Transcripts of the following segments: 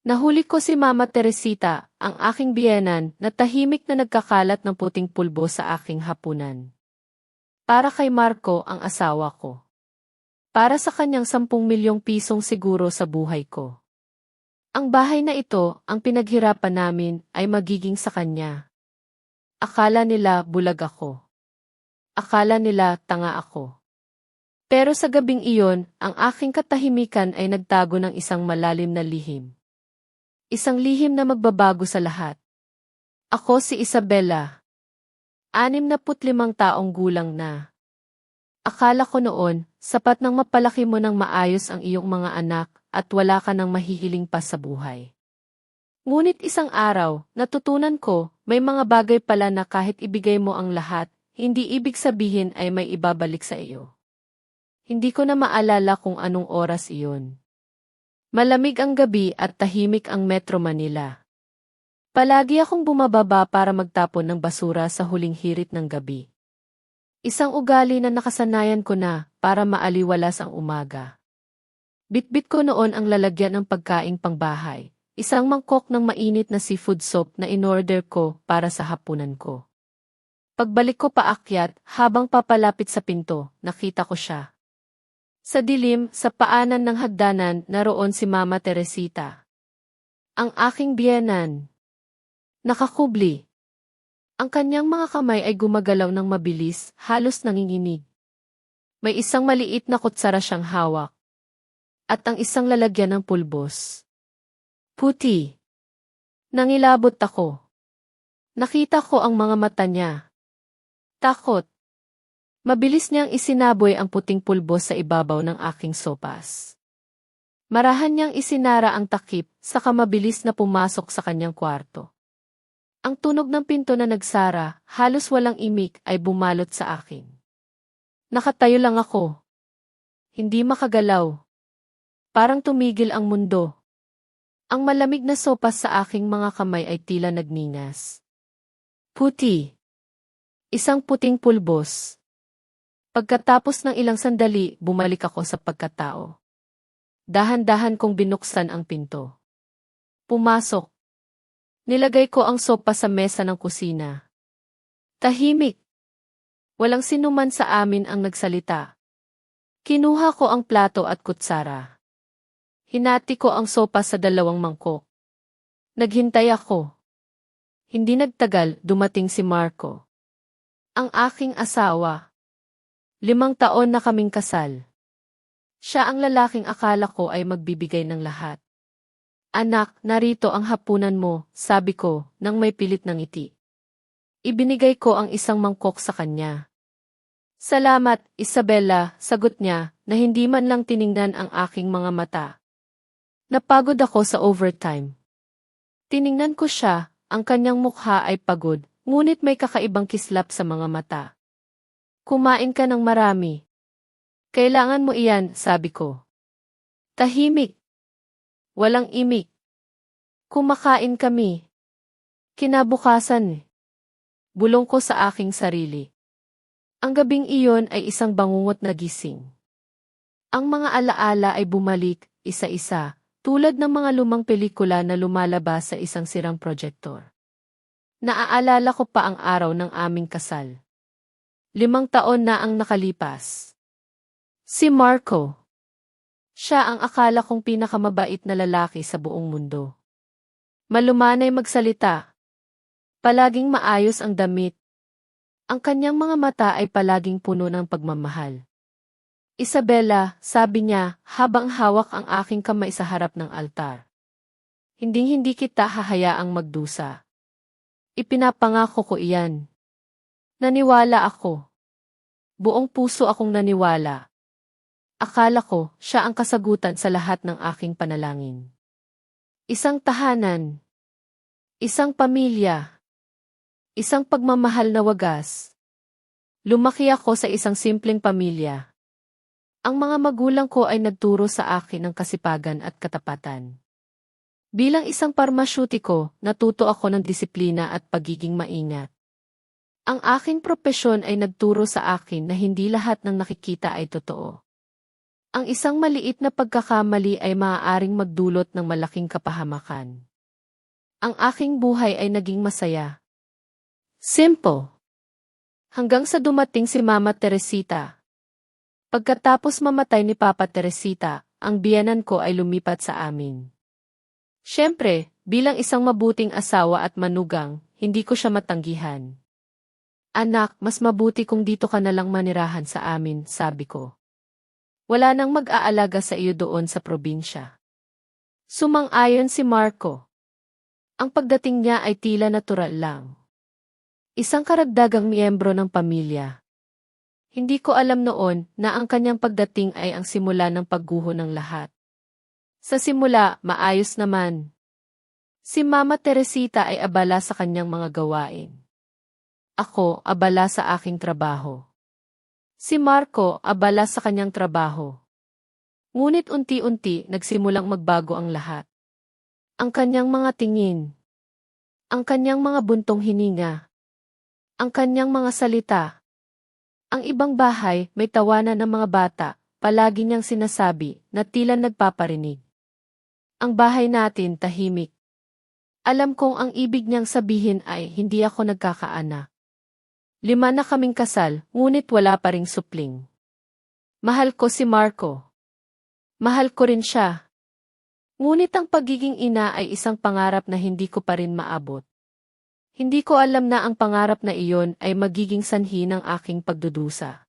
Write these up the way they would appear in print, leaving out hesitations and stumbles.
Nahuli ko si Mama Teresita, ang aking biyenan, na tahimik na nagkakalat ng puting pulbo sa aking hapunan. Para kay Marco ang asawa ko. Para sa kanyang 10 milyong pisong siguro sa buhay ko. Ang bahay na ito, ang pinaghirapan namin, ay magiging sa kanya. Akala nila bulag ako. Akala nila tanga ako. Pero sa gabing iyon, ang aking katahimikan ay nagtago ng isang malalim na lihim. Isang lihim na magbabago sa lahat. Ako si Isabela. 65 taong gulang na. Akala ko noon, sapat nang mapalaki mo ng maayos ang iyong mga anak at wala ka nang mahihiling pa sa buhay. Ngunit isang araw, natutunan ko, may mga bagay pala na kahit ibigay mo ang lahat, hindi ibig sabihin ay may ibabalik sa iyo. Hindi ko na maalala kung anong oras iyon. Malamig ang gabi at tahimik ang Metro Manila. Palagi akong bumababa para magtapon ng basura sa huling hirit ng gabi. Isang ugali na nakasanayan ko na para maaliwalas ang umaga. Bitbit ko noon ang lalagyan ng pagkaing pangbahay, isang mangkok ng mainit na seafood soup na inorder ko para sa hapunan ko. Pagbalik ko paakyat, habang papalapit sa pinto, nakita ko siya. Sa dilim, sa paanan ng hagdanan, naroon si Mama Teresita. Ang aking biyenan. Nakakubli. Ang kanyang mga kamay ay gumagalaw ng mabilis, halos nanginginig. May isang maliit na kutsara siyang hawak. At ang isang lalagyan ng pulbos. Puti. Nangilabot ako. Nakita ko ang mga mata niya. Takot. Mabilis niyang isinaboy ang puting pulbos sa ibabaw ng aking sopas. Marahan niyang isinara ang takip, saka mabilis na pumasok sa kanyang kwarto. Ang tunog ng pinto na nagsara, halos walang imik, ay bumalot sa akin. Nakatayo lang ako. Hindi makagalaw. Parang tumigil ang mundo. Ang malamig na sopas sa aking mga kamay ay tila nagningas. Puti. Isang puting pulbos. Pagkatapos ng ilang sandali, bumalik ako sa pagkatao. Dahan-dahan kong binuksan ang pinto. Pumasok. Nilagay ko ang sopa sa mesa ng kusina. Tahimik. Walang sinuman sa amin ang nagsalita. Kinuha ko ang plato at kutsara. Hinati ko ang sopa sa 2 mangkok. Naghintay ako. Hindi nagtagal, dumating si Marco. Ang aking asawa. 5 taon na kaming kasal. Siya ang lalaking akala ko ay magbibigay ng lahat. Anak, narito ang hapunan mo, sabi ko, nang may pilit ng ngiti. Ibinigay ko ang isang mangkok sa kanya. Salamat, Isabela, sagot niya, na hindi man lang tiningnan ang aking mga mata. Napagod ako sa overtime. Tiningnan ko siya, ang kanyang mukha ay pagod, ngunit may kakaibang kislap sa mga mata. Kumain ka ng marami. Kailangan mo iyan, sabi ko. Tahimik. Walang imik. Kumakain kami. Kinabukasan. Bulong ko sa aking sarili. Ang gabing iyon ay isang bangungot na gising. Ang mga alaala ay bumalik, isa-isa, tulad ng mga lumang pelikula na lumalabas sa isang sirang projektor. Naaalala ko pa ang araw ng aming kasal. 5 taon na ang nakalipas. Si Marco. Siya ang akala kong pinakamabait na lalaki sa buong mundo. Malumanay magsalita. Palaging maayos ang damit. Ang kanyang mga mata ay palaging puno ng pagmamahal. Isabela, sabi niya, habang hawak ang aking kamay sa harap ng altar. Hinding-hindi kita hahayaang magdusa. Ipinapangako ko iyan. Naniwala ako. Buong puso akong naniwala. Akala ko, siya ang kasagutan sa lahat ng aking panalangin. Isang tahanan. Isang pamilya. Isang pagmamahal na wagas. Lumaki ako sa isang simpleng pamilya. Ang mga magulang ko ay nagturo sa akin ng kasipagan at katapatan. Bilang isang parmasyutiko, natuto ako ng disiplina at pagiging maingat. Ang aking propesyon ay nagturo sa akin na hindi lahat ng nakikita ay totoo. Ang isang maliit na pagkakamali ay maaaring magdulot ng malaking kapahamakan. Ang aking buhay ay naging masaya. Simple. Hanggang sa dumating si Mama Teresita. Pagkatapos mamatay ni Papa Teresita, ang biyenan ko ay lumipat sa amin. Siyempre, bilang isang mabuting asawa at manugang, hindi ko siya matanggihan. Anak, mas mabuti kung dito ka na lang manirahan sa amin, sabi ko. Wala nang mag-aalaga sa iyo doon sa probinsya. Sumang-ayon si Marco. Ang pagdating niya ay tila natural lang. Isang karagdagang miyembro ng pamilya. Hindi ko alam noon na ang kanyang pagdating ay ang simula ng pagguho ng lahat. Sa simula, maayos naman. Si Mama Teresita ay abala sa kanyang mga gawain. Ako, abala sa aking trabaho. Si Marco, abala sa kanyang trabaho. Ngunit unti-unti nagsimulang magbago ang lahat. Ang kanyang mga tingin. Ang kanyang mga buntong hininga. Ang kanyang mga salita. Ang ibang bahay, may tawanan ng mga bata, palagi niyang sinasabi na tila nagpaparinig. Ang bahay natin tahimik. Alam kong ang ibig niyang sabihin ay hindi ako nagkakaanak. 5 na kaming kasal, ngunit wala pa ring supling. Mahal ko si Marco. Mahal ko rin siya. Ngunit ang pagiging ina ay isang pangarap na hindi ko pa rin maabot. Hindi ko alam na ang pangarap na iyon ay magiging sanhi ng aking pagdudusa.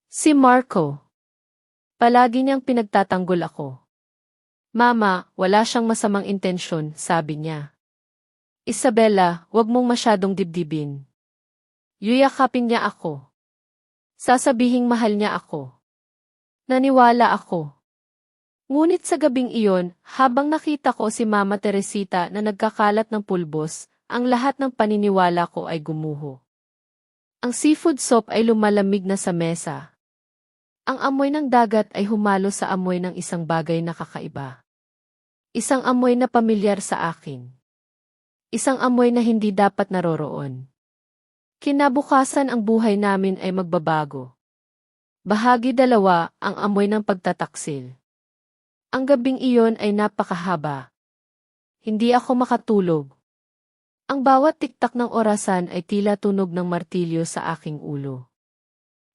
Si Marco. Palagi niyang pinagtatanggol ako. Mama, wala siyang masamang intensyon, sabi niya. Isabella, wag mong masyadong dibdibin. Yuyakapin niya ako. Sasabihing mahal niya ako. Naniwala ako. Ngunit sa gabing iyon, habang nakita ko si Mama Teresita na nagkakalat ng pulbos, ang lahat ng paniniwala ko ay gumuho. Ang seafood soup ay lumalamig na sa mesa. Ang amoy ng dagat ay humalo sa amoy ng isang bagay na kakaiba. Isang amoy na pamilyar sa akin. Isang amoy na hindi dapat naroroon. Kinabukasan ang buhay namin ay magbabago. Bahagi 2, ang amoy ng pagtataksil. Ang gabing iyon ay napakahaba. Hindi ako makatulog. Ang bawat tiktak ng orasan ay tila tunog ng martilyo sa aking ulo.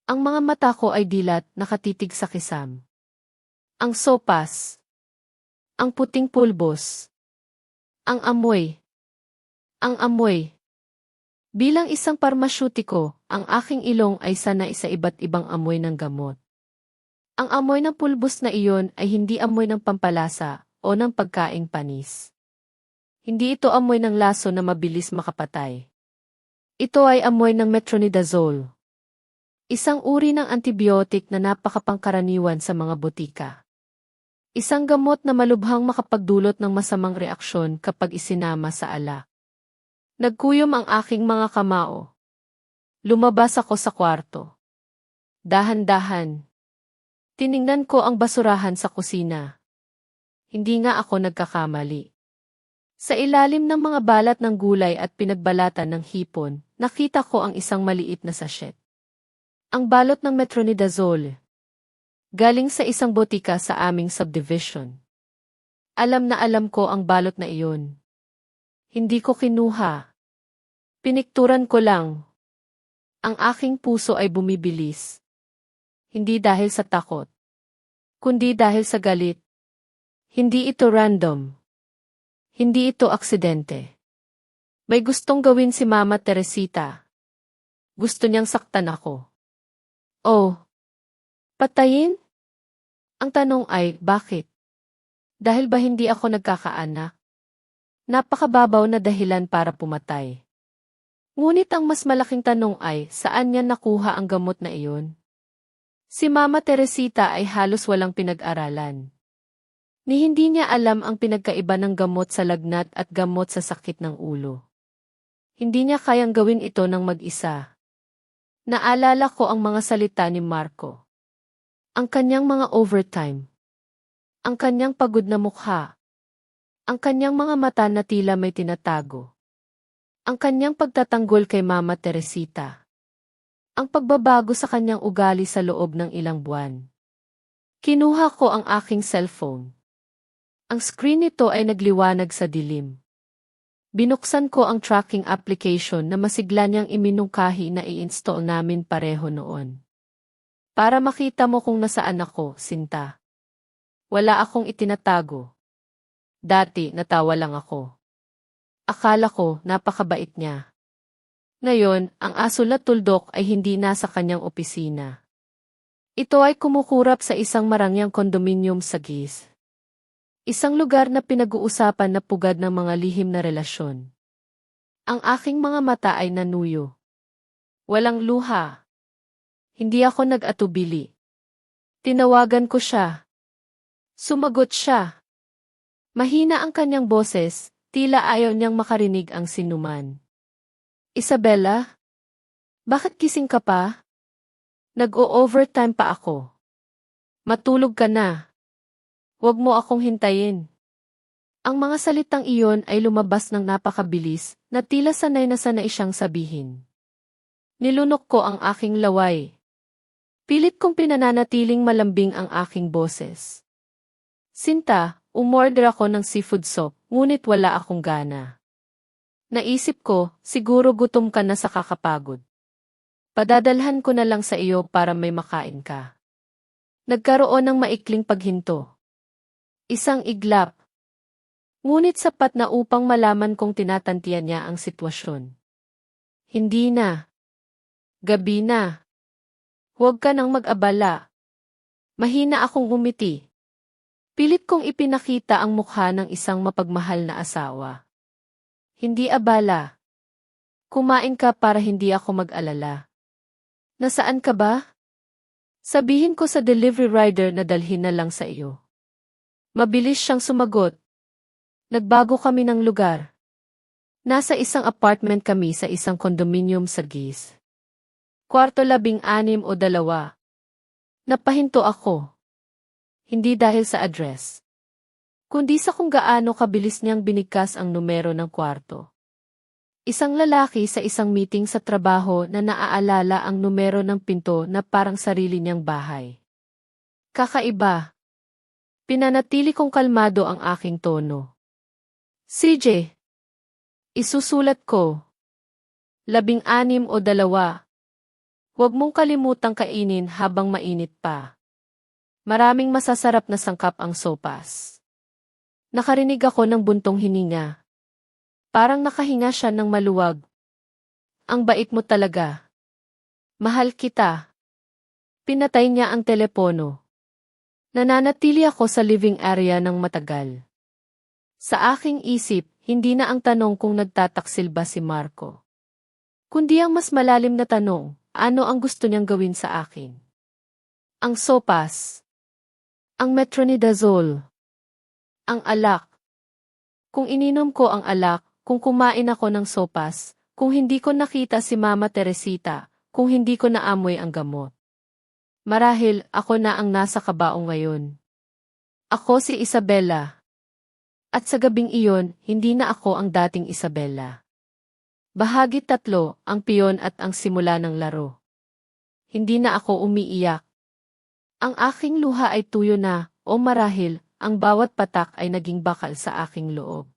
Ang mga mata ko ay dilat, nakatitig sa kisam. Ang sopas. Ang puting pulbos. Ang amoy. Ang amoy. Bilang isang parmasyutiko, ang aking ilong ay sanay sa iba't ibang amoy ng gamot. Ang amoy ng pulbos na iyon ay hindi amoy ng pampalasa o ng pagkaing panis. Hindi ito amoy ng laso na mabilis makapatay. Ito ay amoy ng metronidazole. Isang uri ng antibiotic na napakapangkaraniwan sa mga botika. Isang gamot na malubhang makapagdulot ng masamang reaksyon kapag isinama sa alak. Nagkuyom ang aking mga kamao. Lumabas ako sa kwarto. Dahan-dahan. Tiningnan ko ang basurahan sa kusina. Hindi nga ako nagkakamali. Sa ilalim ng mga balat ng gulay at pinagbalatan ng hipon, nakita ko ang isang maliit na sachet. Ang balot ng metronidazole. Galing sa isang botika sa aming subdivision. Alam na alam ko ang balot na iyon. Hindi ko kinuha. Pinikturan ko lang. Ang aking puso ay bumibilis. Hindi dahil sa takot. Kundi dahil sa galit. Hindi ito random. Hindi ito aksidente. May gustong gawin si Mama Teresita. Gusto niyang saktan ako. Oh. Patayin? Ang tanong ay, bakit? Dahil ba hindi ako nagkakaanak? Napakababaw na dahilan para pumatay. Ngunit ang mas malaking tanong ay, saan niya nakuha ang gamot na iyon? Si Mama Teresita ay halos walang pinag-aralan. Ni hindi niya alam ang pinagkaiba ng gamot sa lagnat at gamot sa sakit ng ulo. Hindi niya kayang gawin ito ng mag-isa. Naalala ko ang mga salita ni Marco. Ang kanyang mga overtime. Ang kanyang pagod na mukha. Ang kanyang mga mata na tila may tinatago. Ang kanyang pagtatanggol kay Mama Teresita. Ang pagbabago sa kanyang ugali sa loob ng ilang buwan. Kinuha ko ang aking cellphone. Ang screen nito ay nagliwanag sa dilim. Binuksan ko ang tracking application na masigla niyang iminungkahi na i-install namin pareho noon. Para makita mo kung nasaan ako, Sinta. Wala akong itinatago. Dati, natawa lang ako. Akala ko, napakabait niya. Ngayon, ang aso na tuldok ay hindi nasa kanyang opisina. Ito ay kumukurap sa isang marangyang kondominium sa Gis. Isang lugar na pinag-uusapan na pugad ng mga lihim na relasyon. Ang aking mga mata ay nanuyo. Walang luha. Hindi ako nag-atubili. Tinawagan ko siya. Sumagot siya. Mahina ang kanyang boses, tila ayaw niyang makarinig ang sinuman. Isabella? Bakit gising ka pa? Nag-o-overtime pa ako. Matulog ka na. Huwag mo akong hintayin. Ang mga salitang iyon ay lumabas ng napakabilis na tila sanay na sanay siyang sabihin. Nilunok ko ang aking laway. Pilit kong pinananatiling malambing ang aking boses. Sinta, umorder ako ng seafood soup, ngunit wala akong gana. Naisip ko, siguro gutom ka na sa kakapagod. Padadalhan ko na lang sa iyo para may makain ka. Nagkaroon ng maikling paghinto. Isang iglap. Ngunit sapat na upang malaman kong tinatantiyan niya ang sitwasyon. Hindi na. Gabi na. Huwag ka nang mag-abala. Mahina akong umiti. Pilit kong ipinakita ang mukha ng isang mapagmahal na asawa. Hindi abala. Kumain ka para hindi ako mag-alala. Nasaan ka ba? Sabihin ko sa delivery rider na dalhin na lang sa iyo. Mabilis siyang sumagot. Nagbago kami ng lugar. Nasa isang apartment kami sa isang kondominium sa Gis. Kwarto 16 o 2. Napahinto ako. Hindi dahil sa address, kundi sa kung gaano kabilis niyang binigkas ang numero ng kwarto. Isang lalaki sa isang meeting sa trabaho na naaalala ang numero ng pinto na parang sarili niyang bahay. Kakaiba. Pinanatili kong kalmado ang aking tono. CJ. Isusulat ko. 16 o 2. Huwag mong kalimutang kainin habang mainit pa. Maraming masasarap na sangkap ang sopas. Nakarinig ako ng buntong hininga. Parang nakahinga siya ng maluwag. Ang bait mo talaga. Mahal kita. Pinatay niya ang telepono. Nananatili ako sa living area ng matagal. Sa aking isip, hindi na ang tanong kung nagtataksil ba si Marco. Kundi ang mas malalim na tanong, ano ang gusto niyang gawin sa akin? Ang sopas. Ang metronidazole. Ang alak. Kung ininom ko ang alak, kung kumain ako ng sopas, kung hindi ko nakita si Mama Teresita, kung hindi ko naamoy ang gamot. Marahil, ako na ang nasa kabao ngayon. Ako si Isabella. At sa gabing iyon, hindi na ako ang dating Isabella. Bahagi 3, ang piyon at ang simula ng laro. Hindi na ako umiiyak. Ang aking luha ay tuyo na, o marahil, ang bawat patak ay naging bakal sa aking loob.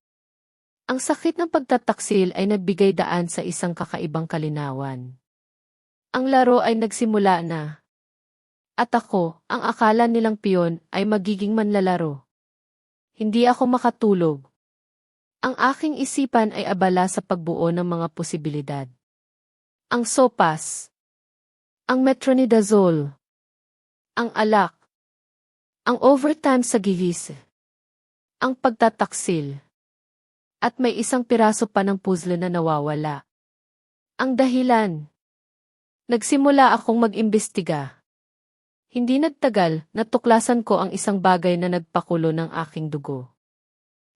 Ang sakit ng pagtataksil ay nagbigay daan sa isang kakaibang kalinawan. Ang laro ay nagsimula na. At ako, ang akala nilang piyon, ay magiging manlalaro. Hindi ako makatulog. Ang aking isipan ay abala sa pagbuo ng mga posibilidad. Ang sopas. Ang metronidazole. Ang alak. Ang overtime sa gihis. Ang pagtataksil. At may isang piraso pa ng puzzle na nawawala. Ang dahilan. Nagsimula akong mag-imbestiga. Hindi nagtagal, natuklasan ko ang isang bagay na nagpakulo ng aking dugo.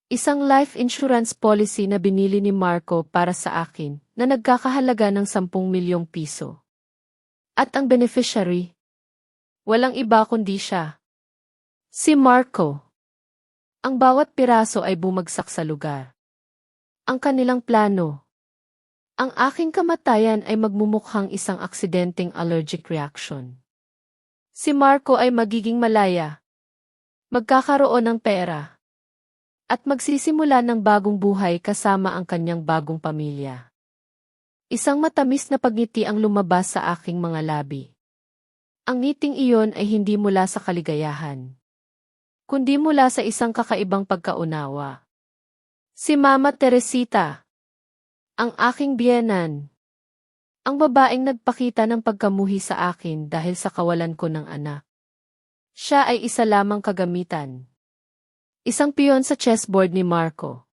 Isang life insurance policy na binili ni Marco para sa akin na nagkakahalaga ng 10 milyong piso. At ang beneficiary? Walang iba kundi siya. Si Marco. Ang bawat piraso ay bumagsak sa lugar. Ang kanilang plano. Ang aking kamatayan ay magmumukhang isang aksidenteng allergic reaction. Si Marco ay magiging malaya. Magkakaroon ng pera. At magsisimula ng bagong buhay kasama ang kanyang bagong pamilya. Isang matamis na pagngiti ang lumabas sa aking mga labi. Ang ngiting iyon ay hindi mula sa kaligayahan, kundi mula sa isang kakaibang pagkaunawa. Si Mama Teresita, ang aking biyenan. Ang babaeng nagpakita ng pagkamuhi sa akin dahil sa kawalan ko ng anak. Siya ay isa lamang kagamitan. Isang piyon sa chessboard ni Marco.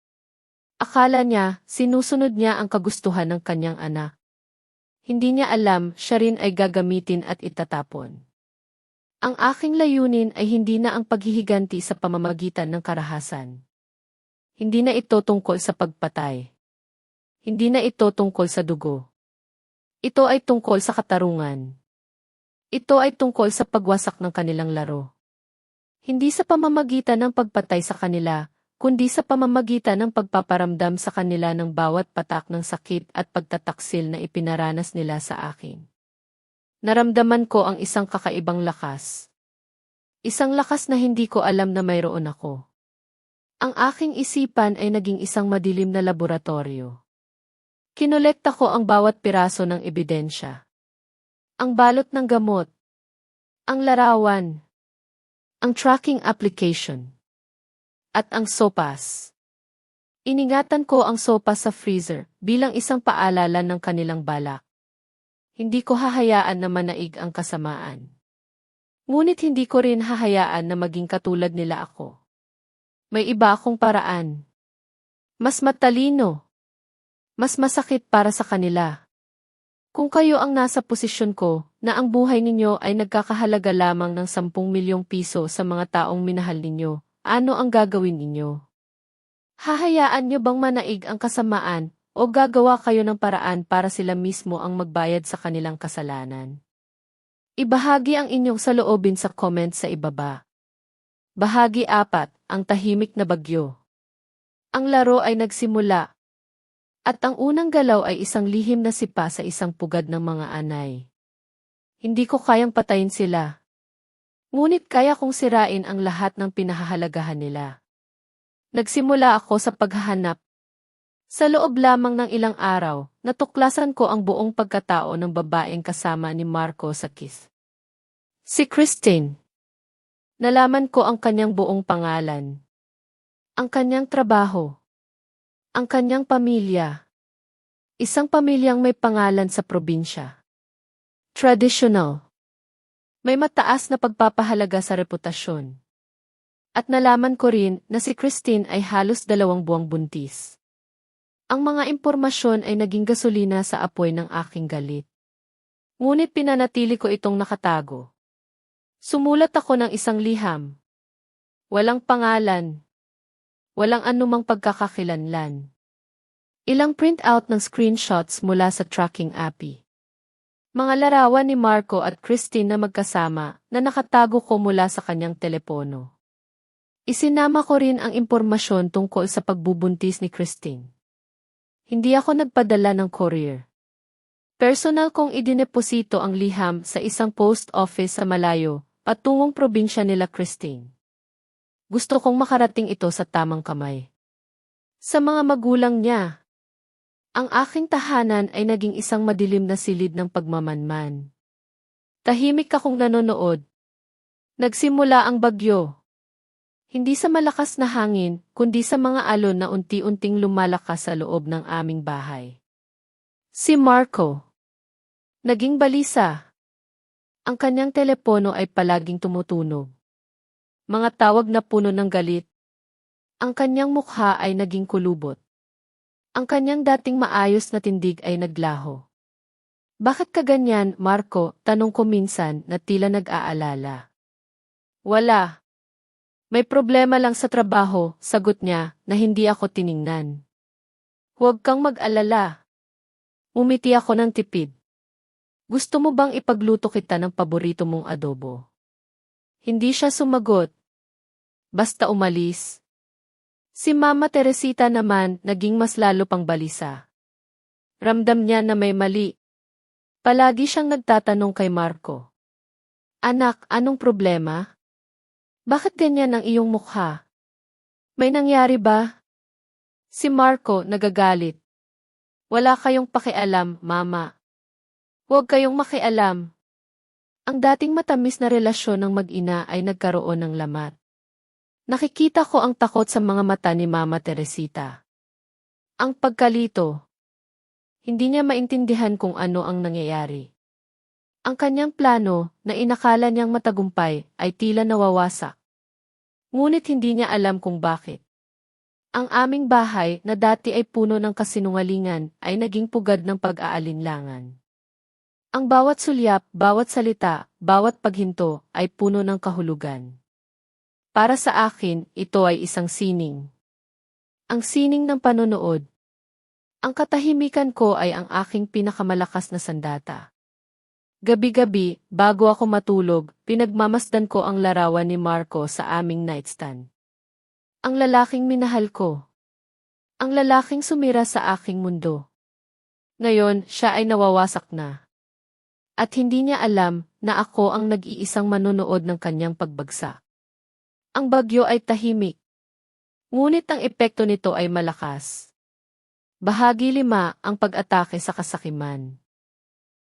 Akala niya, sinusunod niya ang kagustuhan ng kanyang anak. Hindi niya alam, siya rin ay gagamitin at itatapon. Ang aking layunin ay hindi na ang paghihiganti sa pamamagitan ng karahasan. Hindi na ito tungkol sa pagpatay. Hindi na ito tungkol sa dugo. Ito ay tungkol sa katarungan. Ito ay tungkol sa pagwasak ng kanilang laro. Hindi sa pamamagitan ng pagpatay sa kanila, kundi sa pamamagitan ng pagpaparamdam sa kanila ng bawat patak ng sakit at pagtataksil na ipinaranas nila sa akin. Naramdaman ko ang isang kakaibang lakas. Isang lakas na hindi ko alam na mayroon ako. Ang aking isipan ay naging isang madilim na laboratorio. Kinolekta ko ang bawat piraso ng ebidensya. Ang balot ng gamot. Ang larawan. Ang tracking application. At ang sopas. Iningatan ko ang sopas sa freezer bilang isang paalala ng kanilang balak. Hindi ko hahayaan na manaig ang kasamaan. Ngunit hindi ko rin hahayaan na maging katulad nila ako. May iba akong paraan. Mas matalino. Mas masakit para sa kanila. Kung kayo ang nasa posisyon ko, na ang buhay ninyo ay nagkakahalaga lamang ng 10 milyong piso sa mga taong minahal ninyo, ano ang gagawin ninyo? Hahayaan nyo bang manaig ang kasamaan o gagawa kayo ng paraan para sila mismo ang magbayad sa kanilang kasalanan? Ibahagi ang inyong saloobin sa comment sa ibaba. Bahagi 4, ang tahimik na bagyo. Ang laro ay nagsimula. At ang unang galaw ay isang lihim na sipa sa isang pugad ng mga anay. Hindi ko kayang patayin sila. Ngunit kaya kong sirain ang lahat ng pinahahalagahan nila. Nagsimula ako sa paghahanap. Sa loob lamang ng ilang araw, natuklasan ko ang buong pagkatao ng babaeng kasama ni Marco sa kiss. Si Christine. Nalaman ko ang kanyang buong pangalan. Ang kanyang trabaho. Ang kanyang pamilya. Isang pamilyang may pangalan sa probinsya. Traditional. May mataas na pagpapahalaga sa reputasyon. At nalaman ko rin na si Christine ay halos 2 buwang buntis. Ang mga impormasyon ay naging gasolina sa apoy ng aking galit. Ngunit pinanatili ko itong nakatago. Sumulat ako ng isang liham. Walang pangalan. Walang anumang pagkakakilanlan. Ilang print-out ng screenshots mula sa tracking API. Mga larawan ni Marco at Christine na magkasama na nakatago ko mula sa kanyang telepono. Isinama ko rin ang impormasyon tungkol sa pagbubuntis ni Christine. Hindi ako nagpadala ng courier. Personal kong idineposito ang liham sa isang post office sa malayo, patungong probinsya nila Christine. Gusto kong makarating ito sa tamang kamay. Sa mga magulang niya. Ang aking tahanan ay naging isang madilim na silid ng pagmamanman. Tahimik akong nanonood. Nagsimula ang bagyo. Hindi sa malakas na hangin, kundi sa mga alon na unti-unting lumalakas sa loob ng aming bahay. Si Marco. Naging balisa. Ang kanyang telepono ay palaging tumutunog. Mga tawag na puno ng galit. Ang kanyang mukha ay naging kulubot. Ang kanyang dating maayos na tindig ay naglaho. Bakit ka ganyan, Marco? Tanong ko minsan na tila nag-aalala. Wala. May problema lang sa trabaho, sagot niya, na hindi ako tiningnan. Huwag kang mag-alala. Umiti ako ng tipid. Gusto mo bang ipagluto kita ng paborito mong adobo? Hindi siya sumagot. Basta umalis. Si Mama Teresita naman naging mas lalo pang balisa. Ramdam niya na may mali. Palagi siyang nagtatanong kay Marco. Anak, anong problema? Bakit ganyan ang iyong mukha? May nangyari ba? Si Marco nagagalit. Wala kayong pakialam, Mama. Huwag kayong makialam. Ang dating matamis na relasyon ng mag-ina ay nagkaroon ng lamat. Nakikita ko ang takot sa mga mata ni Mama Teresita. Ang pagkalito. Hindi niya maintindihan kung ano ang nangyayari. Ang kanyang plano, na inakala niyang matagumpay, ay tila nawawasak. Ngunit hindi niya alam kung bakit. Ang aming bahay, na dati ay puno ng kasinungalingan, ay naging pugad ng pag-aalinlangan. Ang bawat sulyap, bawat salita, bawat paghinto, ay puno ng kahulugan. Para sa akin, ito ay isang sining. Ang sining ng panonood. Ang katahimikan ko ay ang aking pinakamalakas na sandata. Gabi-gabi, bago ako matulog, pinagmamasdan ko ang larawan ni Marco sa aming nightstand. Ang lalaking minahal ko. Ang lalaking sumira sa aking mundo. Ngayon, siya ay nawawasak na. At hindi niya alam na ako ang nag-iisang manonood ng kanyang pagbagsak. Ang bagyo ay tahimik. Ngunit ang epekto nito ay malakas. Bahagi 5, ang pag-atake sa kasakiman.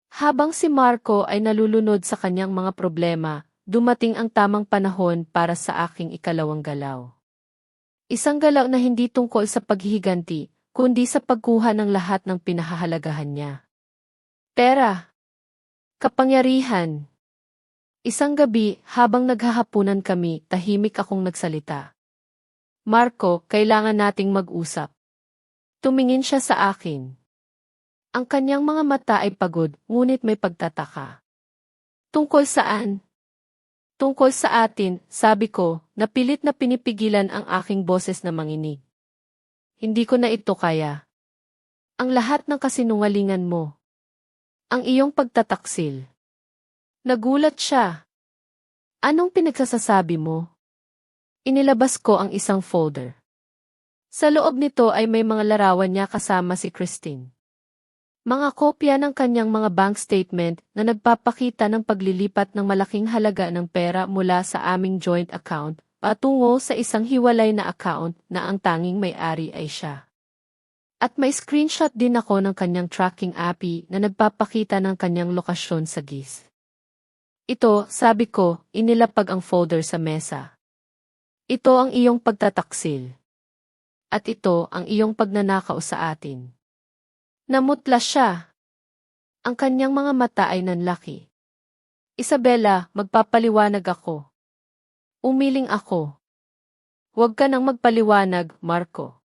Habang si Marco ay nalulunod sa kanyang mga problema, dumating ang tamang panahon para sa aking ikalawang galaw. Isang galaw na hindi tungkol sa paghihiganti, kundi sa pagkuha ng lahat ng pinahahalagahan niya. Pera. Kapangyarihan. Isang gabi, habang naghahapunan kami, tahimik akong nagsalita. Marco, kailangan nating mag-usap. Tumingin siya sa akin. Ang kanyang mga mata ay pagod, ngunit may pagtataka. Tungkol saan? Tungkol sa atin, sabi ko, napilit na pinipigilan ang aking boses na manginig. Hindi ko na ito kaya. Ang lahat ng kasinungalingan mo. Ang iyong pagtataksil. Nagulat siya. Anong pinagsasasabi mo? Inilabas ko ang isang folder. Sa loob nito ay may mga larawan niya kasama si Christine. Mga kopya ng kanyang mga bank statement na nagpapakita ng paglilipat ng malaking halaga ng pera mula sa aming joint account patungo sa isang hiwalay na account na ang tanging may-ari ay siya. At may screenshot din ako ng kanyang tracking API na nagpapakita ng kanyang lokasyon sa GIS. Ito, sabi ko, inilapag ang folder sa mesa. Ito ang iyong pagtataksil. At ito ang iyong pagnanakaw sa atin. Namutla siya. Ang kanyang mga mata ay nanlaki. Isabela, magpapaliwanag ako. Umiling ako. Huwag ka nang magpaliwanag, Marco.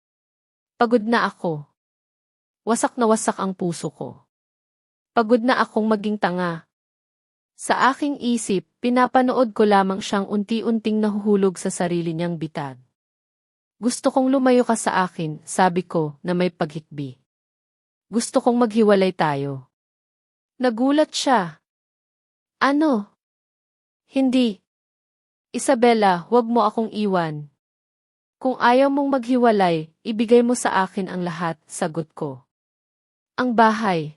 Pagod na ako. Wasak na wasak ang puso ko. Pagod na akong maging tanga. Sa aking isip, pinapanood ko lamang siyang unti-unting nahuhulog sa sarili niyang bitag. Gusto kong lumayo ka sa akin, sabi ko, na may paghikbi. Gusto kong maghiwalay tayo. Nagulat siya. Ano? Hindi. Isabela, huwag mo akong iwan. Kung ayaw mong maghiwalay, ibigay mo sa akin ang lahat, sagot ko. Ang bahay.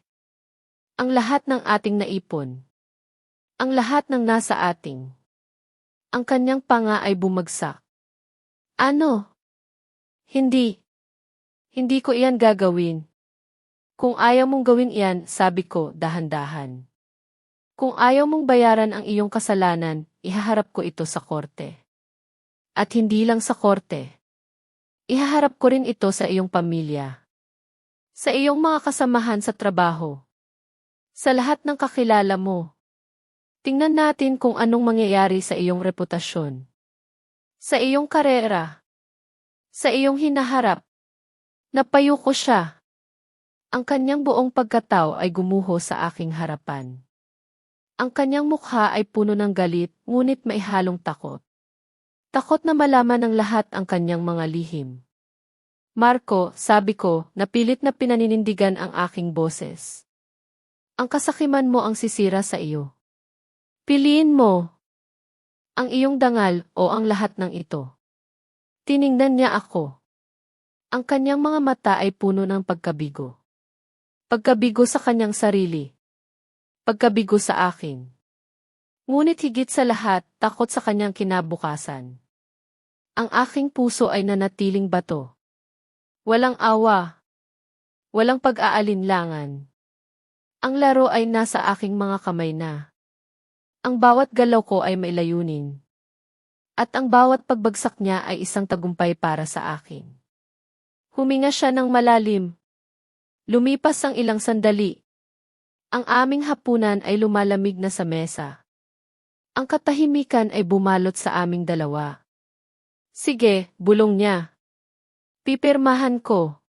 Ang lahat ng ating naipon. Ang lahat ng nasa ating. Ang kanyang panga ay bumagsak. Ano? Hindi. Hindi ko iyan gagawin. Kung ayaw mong gawin iyan, sabi ko, dahan-dahan. Kung ayaw mong bayaran ang iyong kasalanan, ihaharap ko ito sa korte. At hindi lang sa korte. Ihaharap ko rin ito sa iyong pamilya. Sa iyong mga kasamahan sa trabaho. Sa lahat ng kakilala mo. Tingnan natin kung anong mangyayari sa iyong reputasyon. Sa iyong karera. Sa iyong hinaharap. Napayo ko siya. Ang kanyang buong pagkatao ay gumuho sa aking harapan. Ang kanyang mukha ay puno ng galit, ngunit may halong takot. Takot na malaman ng lahat ang kanyang mga lihim. Marco, sabi ko, napilit na pinaninindigan ang aking boses. Ang kasakiman mo ang sisira sa iyo. Piliin mo. Ang iyong dangal o ang lahat ng ito. Tiningnan niya ako. Ang kanyang mga mata ay puno ng pagkabigo. Pagkabigo sa kanyang sarili. Pagkabigo sa akin. Ngunit higit sa lahat, takot sa kanyang kinabukasan. Ang aking puso ay nanatiling bato. Walang awa. Walang pag-aalinlangan. Ang laro ay nasa aking mga kamay na. Ang bawat galaw ko ay may layunin. At ang bawat pagbagsak niya ay isang tagumpay para sa akin. Huminga siya ng malalim. Lumipas ang ilang sandali. Ang aming hapunan ay lumalamig na sa mesa. Ang katahimikan ay bumalot sa aming dalawa. Sige, bulong niya. Pipirmahan ko.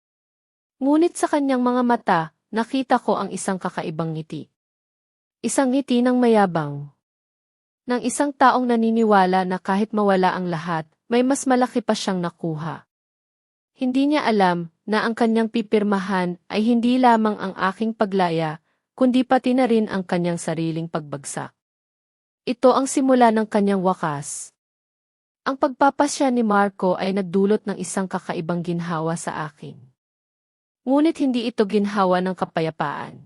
Ngunit sa kanyang mga mata, nakita ko ang isang kakaibang ngiti. Isang ngiti ng mayabang. Ng isang taong naniniwala na kahit mawala ang lahat, may mas malaki pa siyang nakuha. Hindi niya alam na ang kanyang pipirmahan ay hindi lamang ang aking paglaya, kundi pati na rin ang kanyang sariling pagbagsak. Ito ang simula ng kanyang wakas. Ang pagpapasya ni Marco ay nagdulot ng isang kakaibang ginhawa sa akin. Ngunit hindi ito ginhawa ng kapayapaan,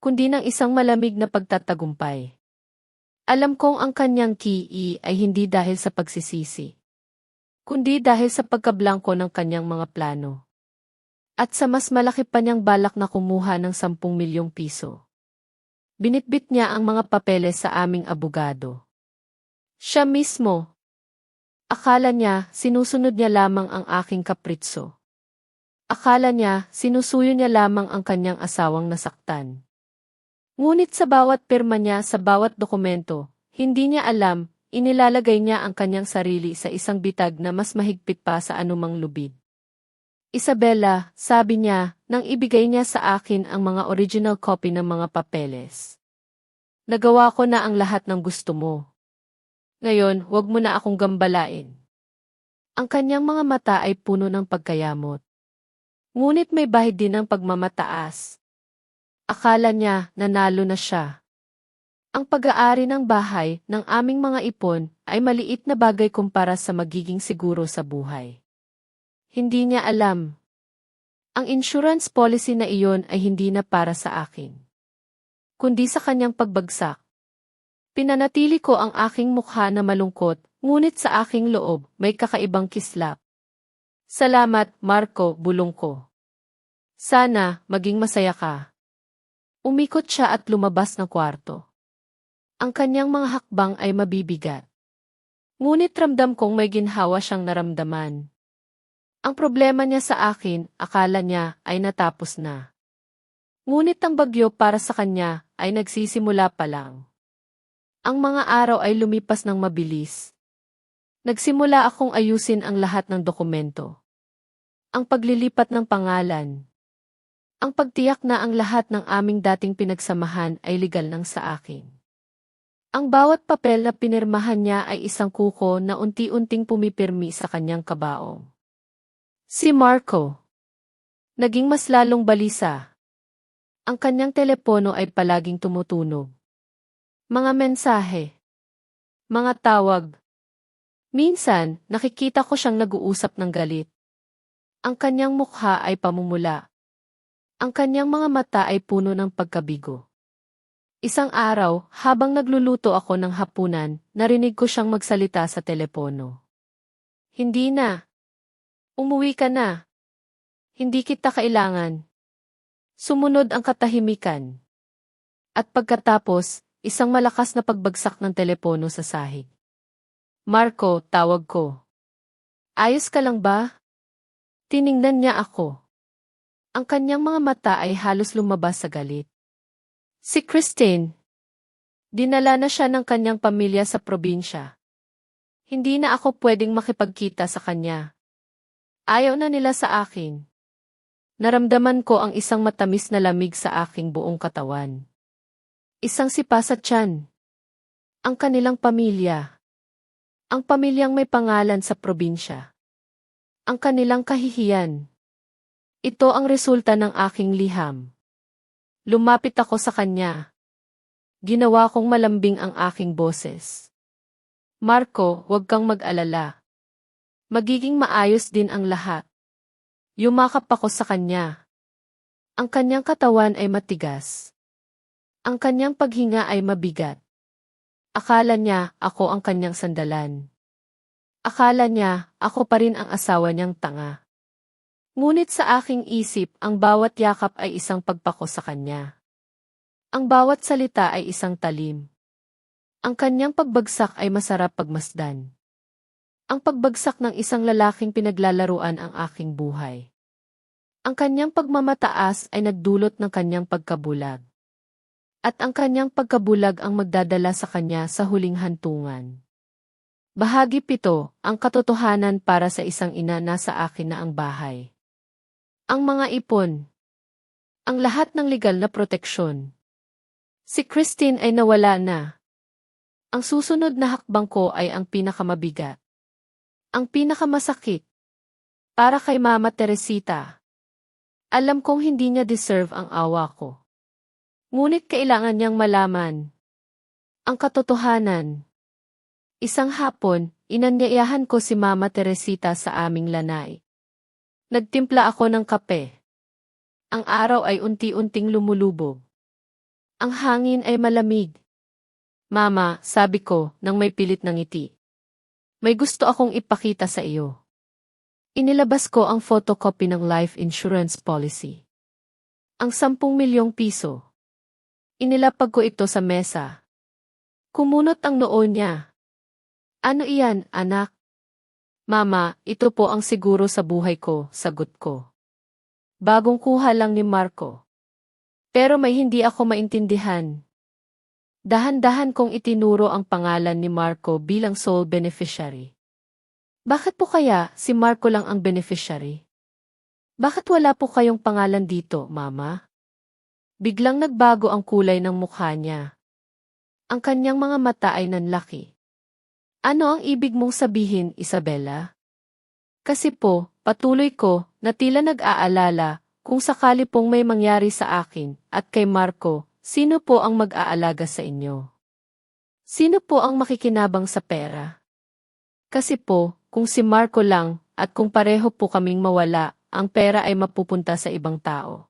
kundi ng isang malamig na pagtatagumpay. Alam kong ang kanyang key ay hindi dahil sa pagsisisi, kundi dahil sa pagkablangko ng kanyang mga plano. At sa mas malaki pa niyang balak na kumuha ng 10 milyong piso. Binitbit niya ang mga papeles sa aming abogado. Siya mismo. Akala niya, sinusunod niya lamang ang aking kapritso. Akala niya, sinusuyo niya lamang ang kanyang asawang nasaktan. Ngunit sa bawat pirma niya sa bawat dokumento, hindi niya alam, inilalagay niya ang kanyang sarili sa isang bitag na mas mahigpit pa sa anumang lubid. Isabella, sabi niya, nang ibigay niya sa akin ang mga original copy ng mga papeles. Nagawa ko na ang lahat ng gusto mo. Ngayon, huwag mo na akong gambalain. Ang kanyang mga mata ay puno ng pagkayamot. Ngunit may bahid din ng pagmamataas. Akala niya, nanalo na siya. Ang pag-aari ng bahay ng aming mga ipon ay maliit na bagay kumpara sa magiging siguro sa buhay. Hindi niya alam. Ang insurance policy na iyon ay hindi na para sa akin, kundi sa kanyang pagbagsak. Pinanatili ko ang aking mukha na malungkot, ngunit sa aking loob may kakaibang kislap. Salamat, Marco, bulong ko. Sana, maging masaya ka. Umikot siya at lumabas ng kwarto. Ang kanyang mga hakbang ay mabibigat. Ngunit ramdam kong may ginhawa siyang naramdaman. Ang problema niya sa akin, akala niya, ay natapos na. Ngunit ang bagyo para sa kanya ay nagsisimula pa lang. Ang mga araw ay lumipas ng mabilis. Nagsimula akong ayusin ang lahat ng dokumento. Ang paglilipat ng pangalan. Ang pagtiyak na ang lahat ng aming dating pinagsamahan ay legal nang sa akin. Ang bawat papel na pinirmahan niya ay isang kuko na unti-unting pumipirmi sa kanyang kabaong. Si Marco. Naging mas lalong balisa. Ang kanyang telepono ay palaging tumutunog. Mga mensahe. Mga tawag. Minsan, nakikita ko siyang nag-uusap ng galit. Ang kanyang mukha ay pamumula. Ang kanyang mga mata ay puno ng pagkabigo. Isang araw, habang nagluluto ako ng hapunan, narinig ko siyang magsalita sa telepono. Hindi na. Umuwi ka na. Hindi kita kailangan. Sumunod ang katahimikan. At pagkatapos, isang malakas na pagbagsak ng telepono sa sahig. Marco, tawag ko. Ayos ka lang ba? Tiningnan niya ako. Ang kanyang mga mata ay halos lumabas sa galit. Si Christine. Dinala na siya ng kanyang pamilya sa probinsya. Hindi na ako pwedeng makipagkita sa kanya. Ayaw na nila sa akin. Naramdaman ko ang isang matamis na lamig sa aking buong katawan. Isang sipa sa tiyan. Ang kanilang pamilya. Ang pamilyang may pangalan sa probinsya. Ang kanilang kahihiyan. Ito ang resulta ng aking liham. Lumapit ako sa kanya. Ginawa kong malambing ang aking boses. Marco, huwag kang mag-alala. Magiging maayos din ang lahat. Yumakap ako sa kanya. Ang kanyang katawan ay matigas. Ang kanyang paghinga ay mabigat. Akala niya ako ang kanyang sandalan. Akala niya ako pa rin ang asawa niyang tanga. Ngunit sa aking isip ang bawat yakap ay isang pagpako sa kanya. Ang bawat salita ay isang talim. Ang kanyang pagbagsak ay masarap pagmasdan. Ang pagbagsak ng isang lalaking pinaglalaruan ang aking buhay. Ang kanyang pagmamataas ay nagdulot ng kanyang pagkabulag. At ang kanyang pagkabulag ang magdadala sa kanya sa huling hantungan. Bahagi 7, ang katotohanan para sa isang ina na sa akin na ang bahay. Ang mga ipon. Ang lahat ng legal na proteksyon. Si Christine ay nawala na. Ang susunod na hakbang ko ay ang pinakamabigat. Ang pinakamasakit. Para kay Mama Teresita. Alam kong hindi niya deserve ang awa ko. Ngunit kailangan niyang malaman. Ang katotohanan. Isang hapon, inanyayahan ko si Mama Teresita sa aming lanay. Nagtimpla ako ng kape. Ang araw ay unti-unting lumulubog. Ang hangin ay malamig. Mama, sabi ko, nang may pilit na ngiti. May gusto akong ipakita sa iyo. Inilabas ko ang photocopy ng life insurance policy. Ang 10 milyong piso. Inilapag ko ito sa mesa. Kumunot ang noo niya. Ano iyan, anak? Mama, ito po ang siguro sa buhay ko, sagot ko. Bagong kuha lang ni Marco. Pero may hindi ako maintindihan. Dahan-dahan kong itinuro ang pangalan ni Marco bilang sole beneficiary. Bakit po kaya si Marco lang ang beneficiary? Bakit wala po kayong pangalan dito, Mama? Biglang nagbago ang kulay ng mukha niya. Ang kanyang mga mata ay nanlaki. Ano ang ibig mong sabihin, Isabella? Kasi po, patuloy ko, na tila nag-aalala, kung sakali pong may mangyari sa akin, at kay Marco, sino po ang mag-aalaga sa inyo? Sino po ang makikinabang sa pera? Kasi po, kung si Marco lang, at kung pareho po kaming mawala, ang pera ay mapupunta sa ibang tao.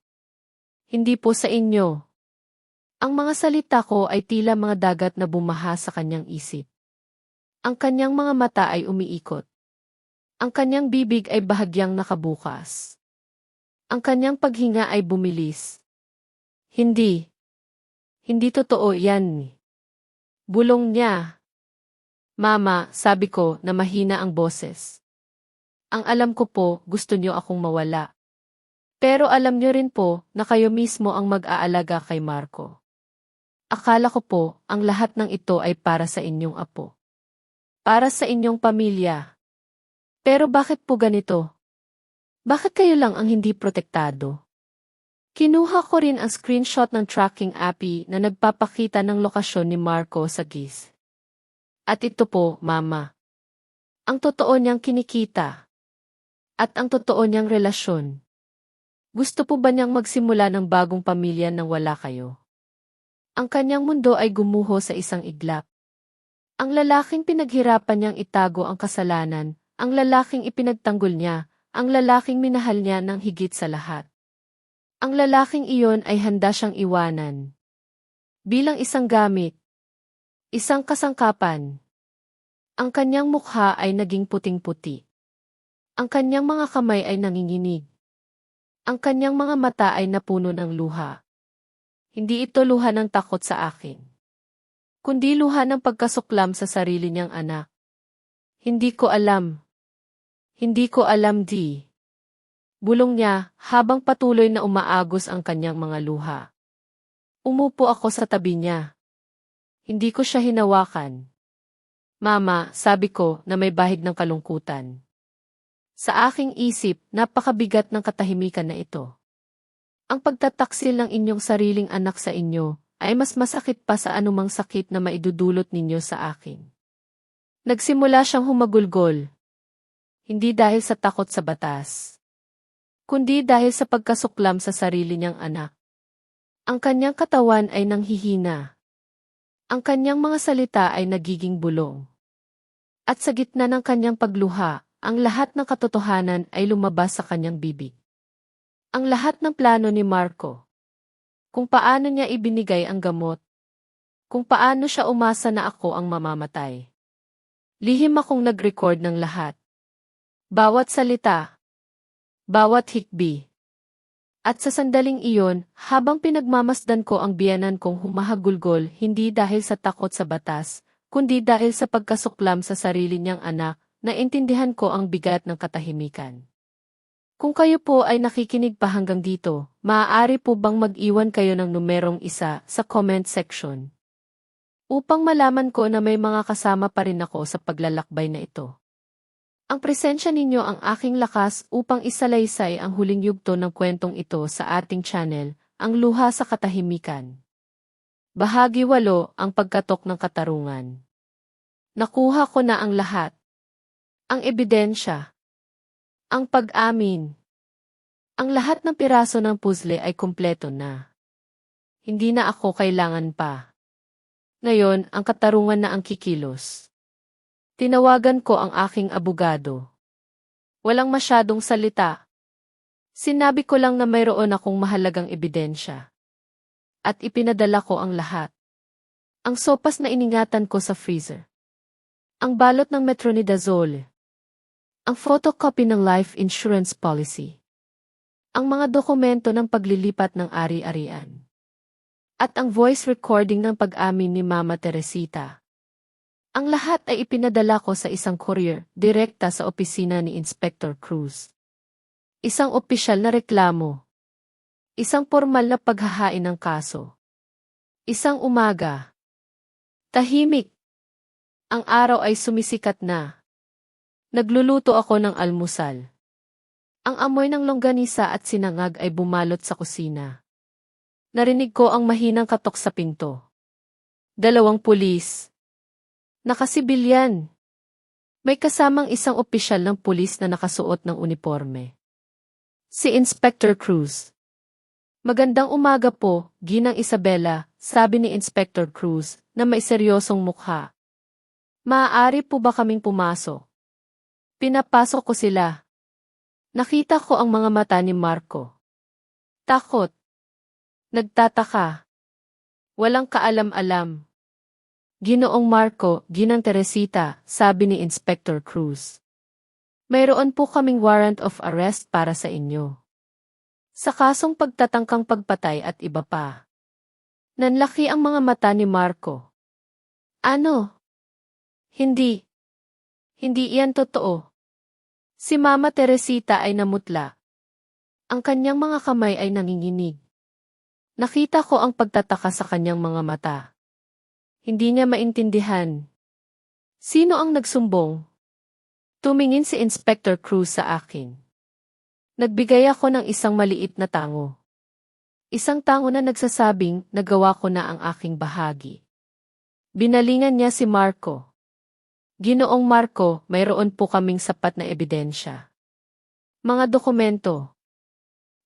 Hindi po sa inyo. Ang mga salita ko ay tila mga dagat na bumaha sa kanyang isip. Ang kanyang mga mata ay umiikot. Ang kanyang bibig ay bahagyang nakabukas. Ang kanyang paghinga ay bumilis. Hindi. Hindi totoo yan. Bulong niya. Mama, sabi ko na mahina ang boses. Ang alam ko po, gusto niyo akong mawala. Pero alam niyo rin po na kayo mismo ang mag-aalaga kay Marco. Akala ko po, ang lahat ng ito ay para sa inyong apo. Para sa inyong pamilya. Pero bakit po ganito? Bakit kayo lang ang hindi protektado? Kinuha ko rin ang screenshot ng tracking app na nagpapakita ng lokasyon ni Marco sa GIS. At ito po, Mama. Ang totoo niyang kinikita. At ang totoo niyang relasyon. Gusto po ba niyang magsimula ng bagong pamilya nang wala kayo? Ang kanyang mundo ay gumuho sa isang iglap. Ang lalaking pinaghirapan niyang itago ang kasalanan, ang lalaking ipinagtanggol niya, ang lalaking minahal niya ng higit sa lahat. Ang lalaking iyon ay handa siyang iwanan. Bilang isang gamit. Isang kasangkapan. Ang kanyang mukha ay naging puting-puti. Ang kanyang mga kamay ay nanginginig. Ang kanyang mga mata ay napuno ng luha. Hindi ito luha ng takot sa akin. Kundi luha ng pagkasuklam sa sarili niyang anak. Hindi ko alam. Hindi ko alam di. Bulong niya habang patuloy na umaagos ang kanyang mga luha. Umupo ako sa tabi niya. Hindi ko siya hinawakan. Mama, sabi ko na may bahid ng kalungkutan. Sa aking isip, napakabigat ng katahimikan na ito. Ang pagtataksil ng inyong sariling anak sa inyo ay mas masakit pa sa anumang sakit na maidudulot ninyo sa akin. Nagsimula siyang humagulgol. Hindi dahil sa takot sa batas, kundi dahil sa pagkasuklam sa sarili niyang anak. Ang kanyang katawan ay nanghihina. Ang kanyang mga salita ay nagiging bulong. At sa gitna ng kanyang pagluha, ang lahat ng katotohanan ay lumabas sa kanyang bibig. Ang lahat ng plano ni Marco. Kung paano niya ibinigay ang gamot. Kung paano siya umasa na ako ang mamamatay. Lihim akong nag-record ng lahat. Bawat salita. Bawat hikbi. At sa sandaling iyon, habang pinagmamasdan ko ang biyenan kong humahagulgol hindi dahil sa takot sa batas, kundi dahil sa pagkasuklam sa sarili niyang anak, naintindihan ko ang bigat ng katahimikan. Kung kayo po ay nakikinig pa hanggang dito, maaari po bang mag-iwan kayo ng numerong 1 sa comment section? Upang malaman ko na may mga kasama pa rin ako sa paglalakbay na ito. Ang presensya ninyo ang aking lakas upang isalaysay ang huling yugto ng kwentong ito sa ating channel, Ang Luha sa Katahimikan. Bahagi 8, ang pagkatok ng katarungan. Nakuha ko na ang lahat. Ang ebidensya. Ang pag-amin. Ang lahat ng piraso ng puzzle ay kumpleto na. Hindi na ako kailangan pa. Ngayon, ang katarungan na ang kikilos. Tinawagan ko ang aking abogado. Walang masyadong salita. Sinabi ko lang na mayroon akong mahalagang ebidensya. At ipinadala ko ang lahat. Ang sopas na iningatan ko sa freezer. Ang balot ng metronidazole. Ang photocopy ng life insurance policy. Ang mga dokumento ng paglilipat ng ari-arian. At ang voice recording ng pag-amin ni Mama Teresita. Ang lahat ay ipinadala ko sa isang courier, direkta sa opisina ni Inspector Cruz. Isang opisyal na reklamo. Isang formal na paghahain ng kaso. Isang umaga. Tahimik. Ang araw ay sumisikat na. Nagluluto ako ng almusal. Ang amoy ng longganisa at sinangag ay bumalot sa kusina. Narinig ko ang mahinang katok sa pinto. 2 pulis. Nakasibilyan. May kasamang isang opisyal ng pulis na nakasuot ng uniforme. Si Inspector Cruz. Magandang umaga po, Ginang Isabela, sabi ni Inspector Cruz na may seryosong mukha. Maaari po ba kaming pumasok? Pinapasok ko sila. Nakita ko ang mga mata ni Marco. Takot. Nagtataka. Walang kaalam-alam. Ginoong Marco, Ginang Teresita, sabi ni Inspector Cruz. Mayroon po kaming warrant of arrest para sa inyo. Sa kasong pagtatangkang pagpatay at iba pa. Nanlaki ang mga mata ni Marco. Ano? Hindi. Hindi iyan totoo. Si Mama Teresita ay namutla. Ang kanyang mga kamay ay nanginginig. Nakita ko ang pagtataka sa kanyang mga mata. Hindi niya maintindihan. Sino ang nagsumbong? Tumingin si Inspector Cruz sa akin. Nagbigay ako ng isang maliit na tango. Isang tango na nagsasabing nagawa ko na ang aking bahagi. Binalingan niya si Marco. Ginoong Marco, mayroon po kaming sapat na ebidensya. Mga dokumento.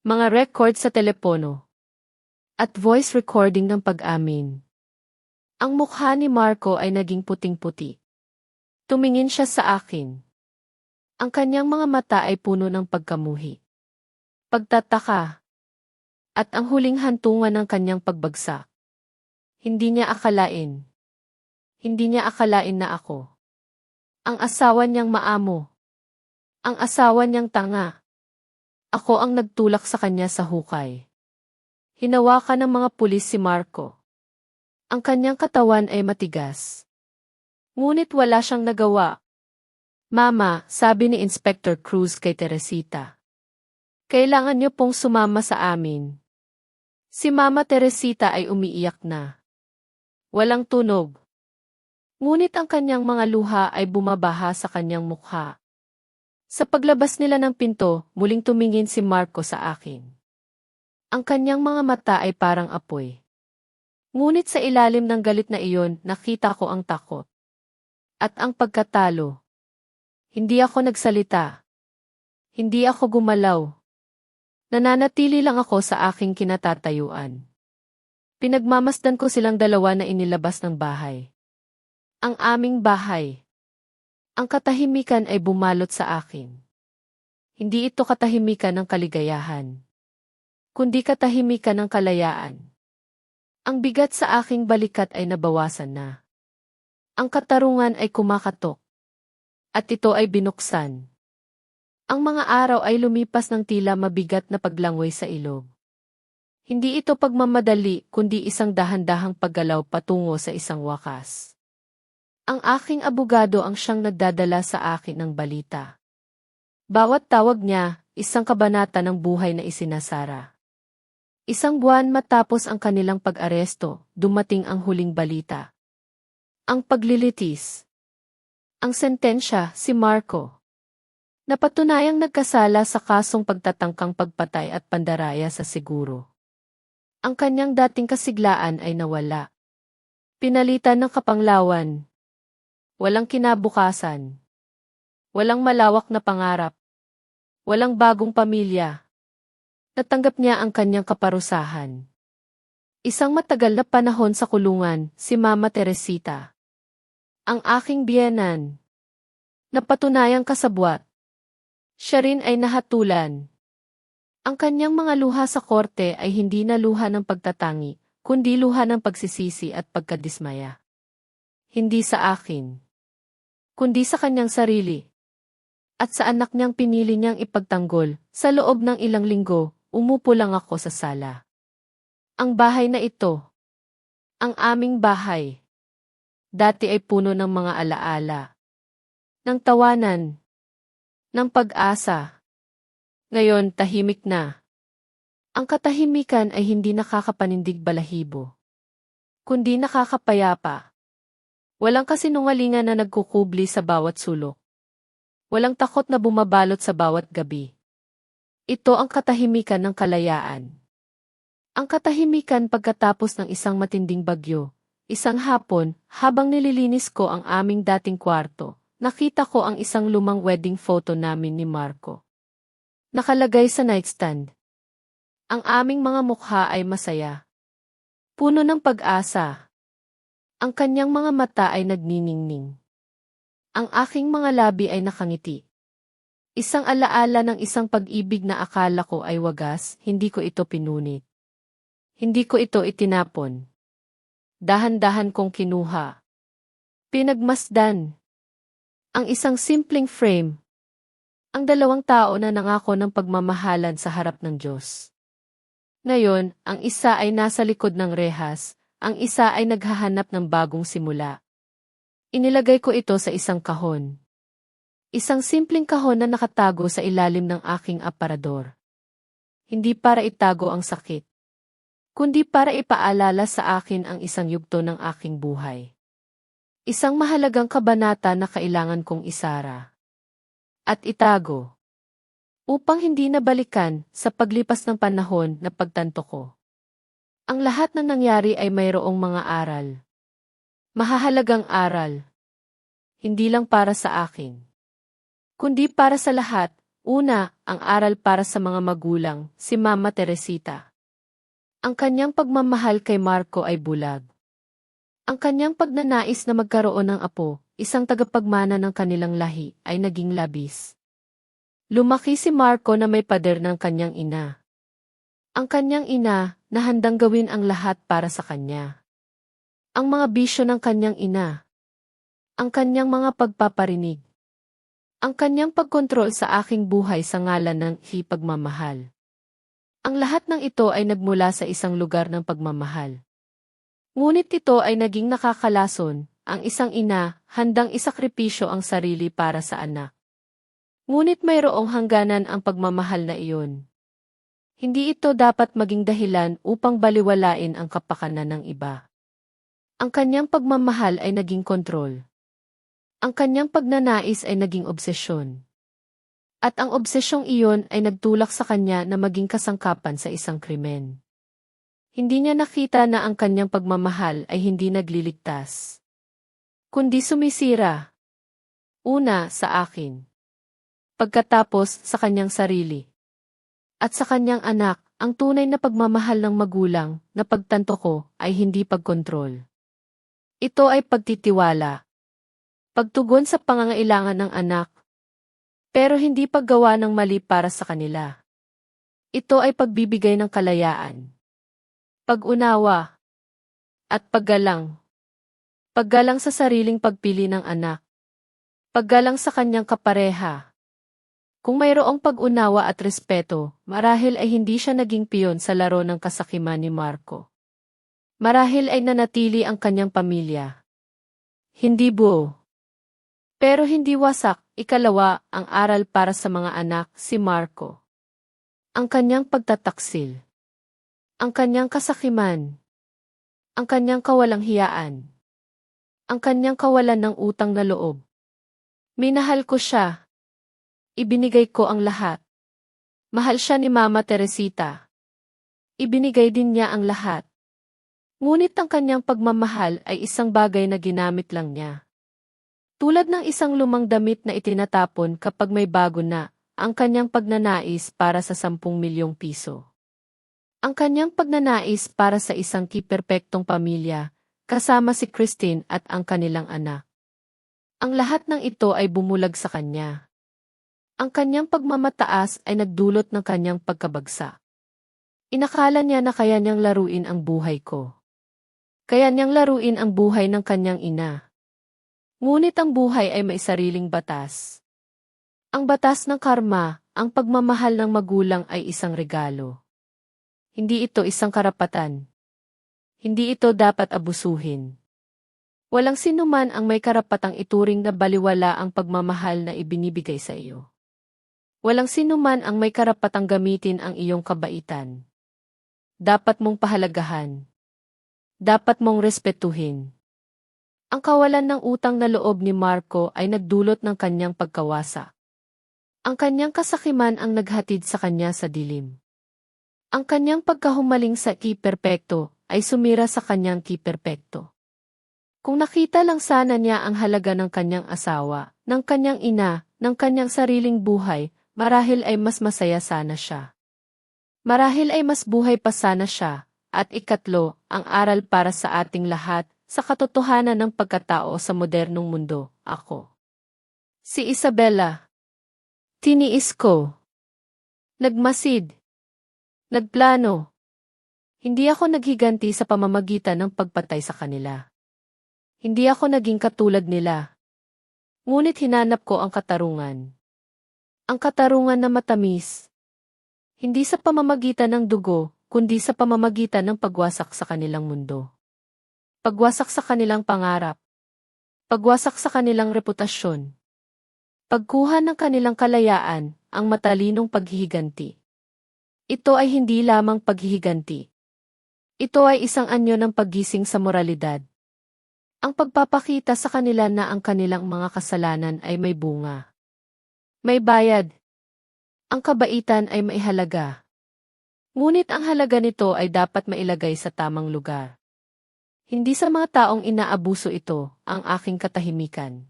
Mga record sa telepono. At voice recording ng pag-amin. Ang mukha ni Marco ay naging puting-puti. Tumingin siya sa akin. Ang kanyang mga mata ay puno ng pagkamuhi. Pagtataka. At ang huling hantungan ng kanyang pagbagsak. Hindi niya akalain. Hindi niya akalain na ako. Ang asawa niyang maamo. Ang asawa niyang tanga. Ako ang nagtulak sa kanya sa hukay. Hinawakan ng mga pulis si Marco. Ang kanyang katawan ay matigas. Ngunit wala siyang nagawa. Mama, sabi ni Inspector Cruz kay Teresita. Kailangan niyo pong sumama sa amin. Si Mama Teresita ay umiiyak na. Walang tunog. Ngunit ang kanyang mga luha ay bumabaha sa kanyang mukha. Sa paglabas nila ng pinto, muling tumingin si Marco sa akin. Ang kanyang mga mata ay parang apoy. Ngunit sa ilalim ng galit na iyon, nakita ko ang takot. At ang pagkatalo. Hindi ako nagsalita. Hindi ako gumalaw. Nananatili lang ako sa aking kinatatayuan. Pinagmamasdan ko silang dalawa na inilabas ng bahay. Ang aming bahay. Ang katahimikan ay bumalot sa akin. Hindi ito katahimikan ng kaligayahan, kundi katahimikan ng kalayaan. Ang bigat sa aking balikat ay nabawasan na. Ang katarungan ay kumakatok. At ito ay binuksan. Ang mga araw ay lumipas ng tila mabigat na paglangoy sa ilog. Hindi ito pagmamadali kundi isang dahan-dahang paggalaw patungo sa isang wakas. Ang aking abogado ang siyang nagdadala sa akin ng balita. Bawat tawag niya, isang kabanata ng buhay na isinasara. Isang buwan matapos ang kanilang pag-aresto, dumating ang huling balita. Ang paglilitis. Ang sentensya, si Marco. Napatunayang nagkasala sa kasong pagtatangkang pagpatay at pandaraya sa siguro. Ang kanyang dating kasiglaan ay nawala. Pinalitan ng kapanglawan. Walang kinabukasan. Walang malawak na pangarap. Walang bagong pamilya. Natanggap niya ang kanyang kaparusahan. Isang matagal na panahon sa kulungan, si Mama Teresita. Ang aking biyenan. Napatunayang kasabwat. Siya rin ay nahatulan. Ang kanyang mga luha sa korte ay hindi na luha ng pagtatangi, kundi luha ng pagsisisi at pagkadismaya. Hindi sa akin, kundi sa kanyang sarili. At sa anak niyang pinili niyang ipagtanggol, sa loob ng ilang linggo, umupo lang ako sa sala. Ang bahay na ito, ang aming bahay, dati ay puno ng mga alaala, ng tawanan, ng pag-asa. Ngayon, tahimik na. Ang katahimikan ay hindi nakakapanindig balahibo, kundi nakakapayapa. Walang kasinungalingan na nagkukubli sa bawat sulok. Walang takot na bumabalot sa bawat gabi. Ito ang katahimikan ng kalayaan. Ang katahimikan pagkatapos ng isang matinding bagyo. Isang hapon, habang nililinis ko ang aming dating kwarto, nakita ko ang isang lumang wedding photo namin ni Marco. Nakalagay sa nightstand. Ang aming mga mukha ay masaya. Puno ng pag-asa. Ang kanyang mga mata ay nagniningning. Ang aking mga labi ay nakangiti. Isang alaala ng isang pag-ibig na akala ko ay wagas, hindi ko ito pinunit. Hindi ko ito itinapon. Dahan-dahan kong kinuha. Pinagmasdan. Ang isang simpleng frame. Ang dalawang tao na nangako ng pagmamahalan sa harap ng Diyos. Ngayon, ang isa ay nasa likod ng rehas, ang isa ay naghahanap ng bagong simula. Inilagay ko ito sa isang kahon. Isang simpleng kahon na nakatago sa ilalim ng aking aparador. Hindi para itago ang sakit, kundi para ipaalala sa akin ang isang yugto ng aking buhay. Isang mahalagang kabanata na kailangan kong isara. At itago. Upang hindi nabalikan sa paglipas ng panahon na pagtanto ko. Ang lahat ng nangyari ay mayroong mga aral. Mahahalagang aral. Hindi lang para sa akin. Kundi para sa lahat. Una, ang aral para sa mga magulang, si Mama Teresita. Ang kanyang pagmamahal kay Marco ay bulag. Ang kanyang pagnanais na magkaroon ng apo, isang tagapagmana ng kanilang lahi, ay naging labis. Lumaki si Marco na may pader ng kanyang ina. Ang kanyang ina, na handang gawin ang lahat para sa kanya. Ang mga bisyo ng kanyang ina. Ang kanyang mga pagpaparinig. Ang kanyang pagkontrol sa aking buhay sa ngalan ng pagmamahal. Ang lahat ng ito ay nagmula sa isang lugar ng pagmamahal. Ngunit ito ay naging nakakalason, ang isang ina, handang isakripisyo ang sarili para sa anak. Ngunit mayroong hangganan ang pagmamahal na iyon. Hindi ito dapat maging dahilan upang baliwalain ang kapakanan ng iba. Ang kanyang pagmamahal ay naging kontrol. Ang kanyang pagnanais ay naging obsesyon. At ang obsesyong iyon ay nagtulak sa kanya na maging kasangkapan sa isang krimen. Hindi niya nakita na ang kanyang pagmamahal ay hindi nagliligtas, kundi sumisira. Una, sa akin. Pagkatapos, sa kanyang sarili. At sa kanyang anak, ang tunay na pagmamahal ng magulang, na pagtanto ko, ay hindi pagkontrol. Ito ay pagtitiwala. Pagtugon sa pangangailangan ng anak. Pero hindi paggawa ng mali para sa kanila. Ito ay pagbibigay ng kalayaan. Pag-unawa. At paggalang. Paggalang sa sariling pagpili ng anak. Paggalang sa kanyang kapareha. Kung mayroong pag-unawa at respeto, marahil ay hindi siya naging piyon sa laro ng kasakiman ni Marco. Marahil ay nanatili ang kanyang pamilya. Hindi buo. Pero hindi wasak. Ikalawa, ang aral para sa mga anak, si Marco. Ang kanyang pagtataksil. Ang kanyang kasakiman. Ang kanyang kawalang hiyaan. Ang kanyang kawalan ng utang na loob. Minahal ko siya. Ibinigay ko ang lahat. Mahal siya ni Mama Teresita. Ibinigay din niya ang lahat. Ngunit ang kanyang pagmamahal ay isang bagay na ginamit lang niya. Tulad ng isang lumang damit na itinatapon kapag may bago na, ang kanyang pagnanais para sa 10 milyong piso. Ang kanyang pagnanais para sa isang kiperpektong pamilya, kasama si Christine at ang kanilang anak. Ang lahat ng ito ay bumulag sa kanya. Ang kanyang pagmamataas ay nagdulot ng kanyang pagkabagsak. Inakala niya na kaya niyang laruin ang buhay ko. Kaya niyang laruin ang buhay ng kanyang ina. Ngunit ang buhay ay may sariling batas. Ang batas ng karma, ang pagmamahal ng magulang ay isang regalo. Hindi ito isang karapatan. Hindi ito dapat abusuhin. Walang sinuman ang may karapatang ituring na baliwala ang pagmamahal na ibinibigay sa iyo. Walang sinuman ang may karapatang gamitin ang iyong kabaitan. Dapat mong pahalagahan. Dapat mong respetuhin. Ang kawalan ng utang na loob ni Marco ay nagdulot ng kanyang pagkawasa. Ang kanyang kasakiman ang naghatid sa kanya sa dilim. Ang kanyang pagkahumaling sa kiperpekto ay sumira sa kanyang kiperpekto. Kung nakita lang sana niya ang halaga ng kanyang asawa, ng kanyang ina, ng kanyang sariling buhay, marahil ay mas masaya sana siya. Marahil ay mas buhay pa sana siya. At ikatlo, ang aral para sa ating lahat, sa katotohanan ng pagkatao sa modernong mundo, ako. Si Isabela. Tiniis ko. Nagmasid. Nagplano. Hindi ako naghiganti sa pamamagitan ng pagpatay sa kanila. Hindi ako naging katulad nila. Ngunit hinanap ko ang katarungan. Ang katarungan na matamis. Hindi sa pamamagitan ng dugo, kundi sa pamamagitan ng pagwasak sa kanilang mundo. Pagwasak sa kanilang pangarap. Pagwasak sa kanilang reputasyon. Pagkuha ng kanilang kalayaan, ang matalinong paghihiganti. Ito ay hindi lamang paghihiganti. Ito ay isang anyo ng paggising sa moralidad. Ang pagpapakita sa kanila na ang kanilang mga kasalanan ay may bunga. May bayad. Ang kabaitan ay may halaga. Ngunit ang halaga nito ay dapat mailagay sa tamang lugar. Hindi sa mga taong inaabuso ito, ang aking katahimikan.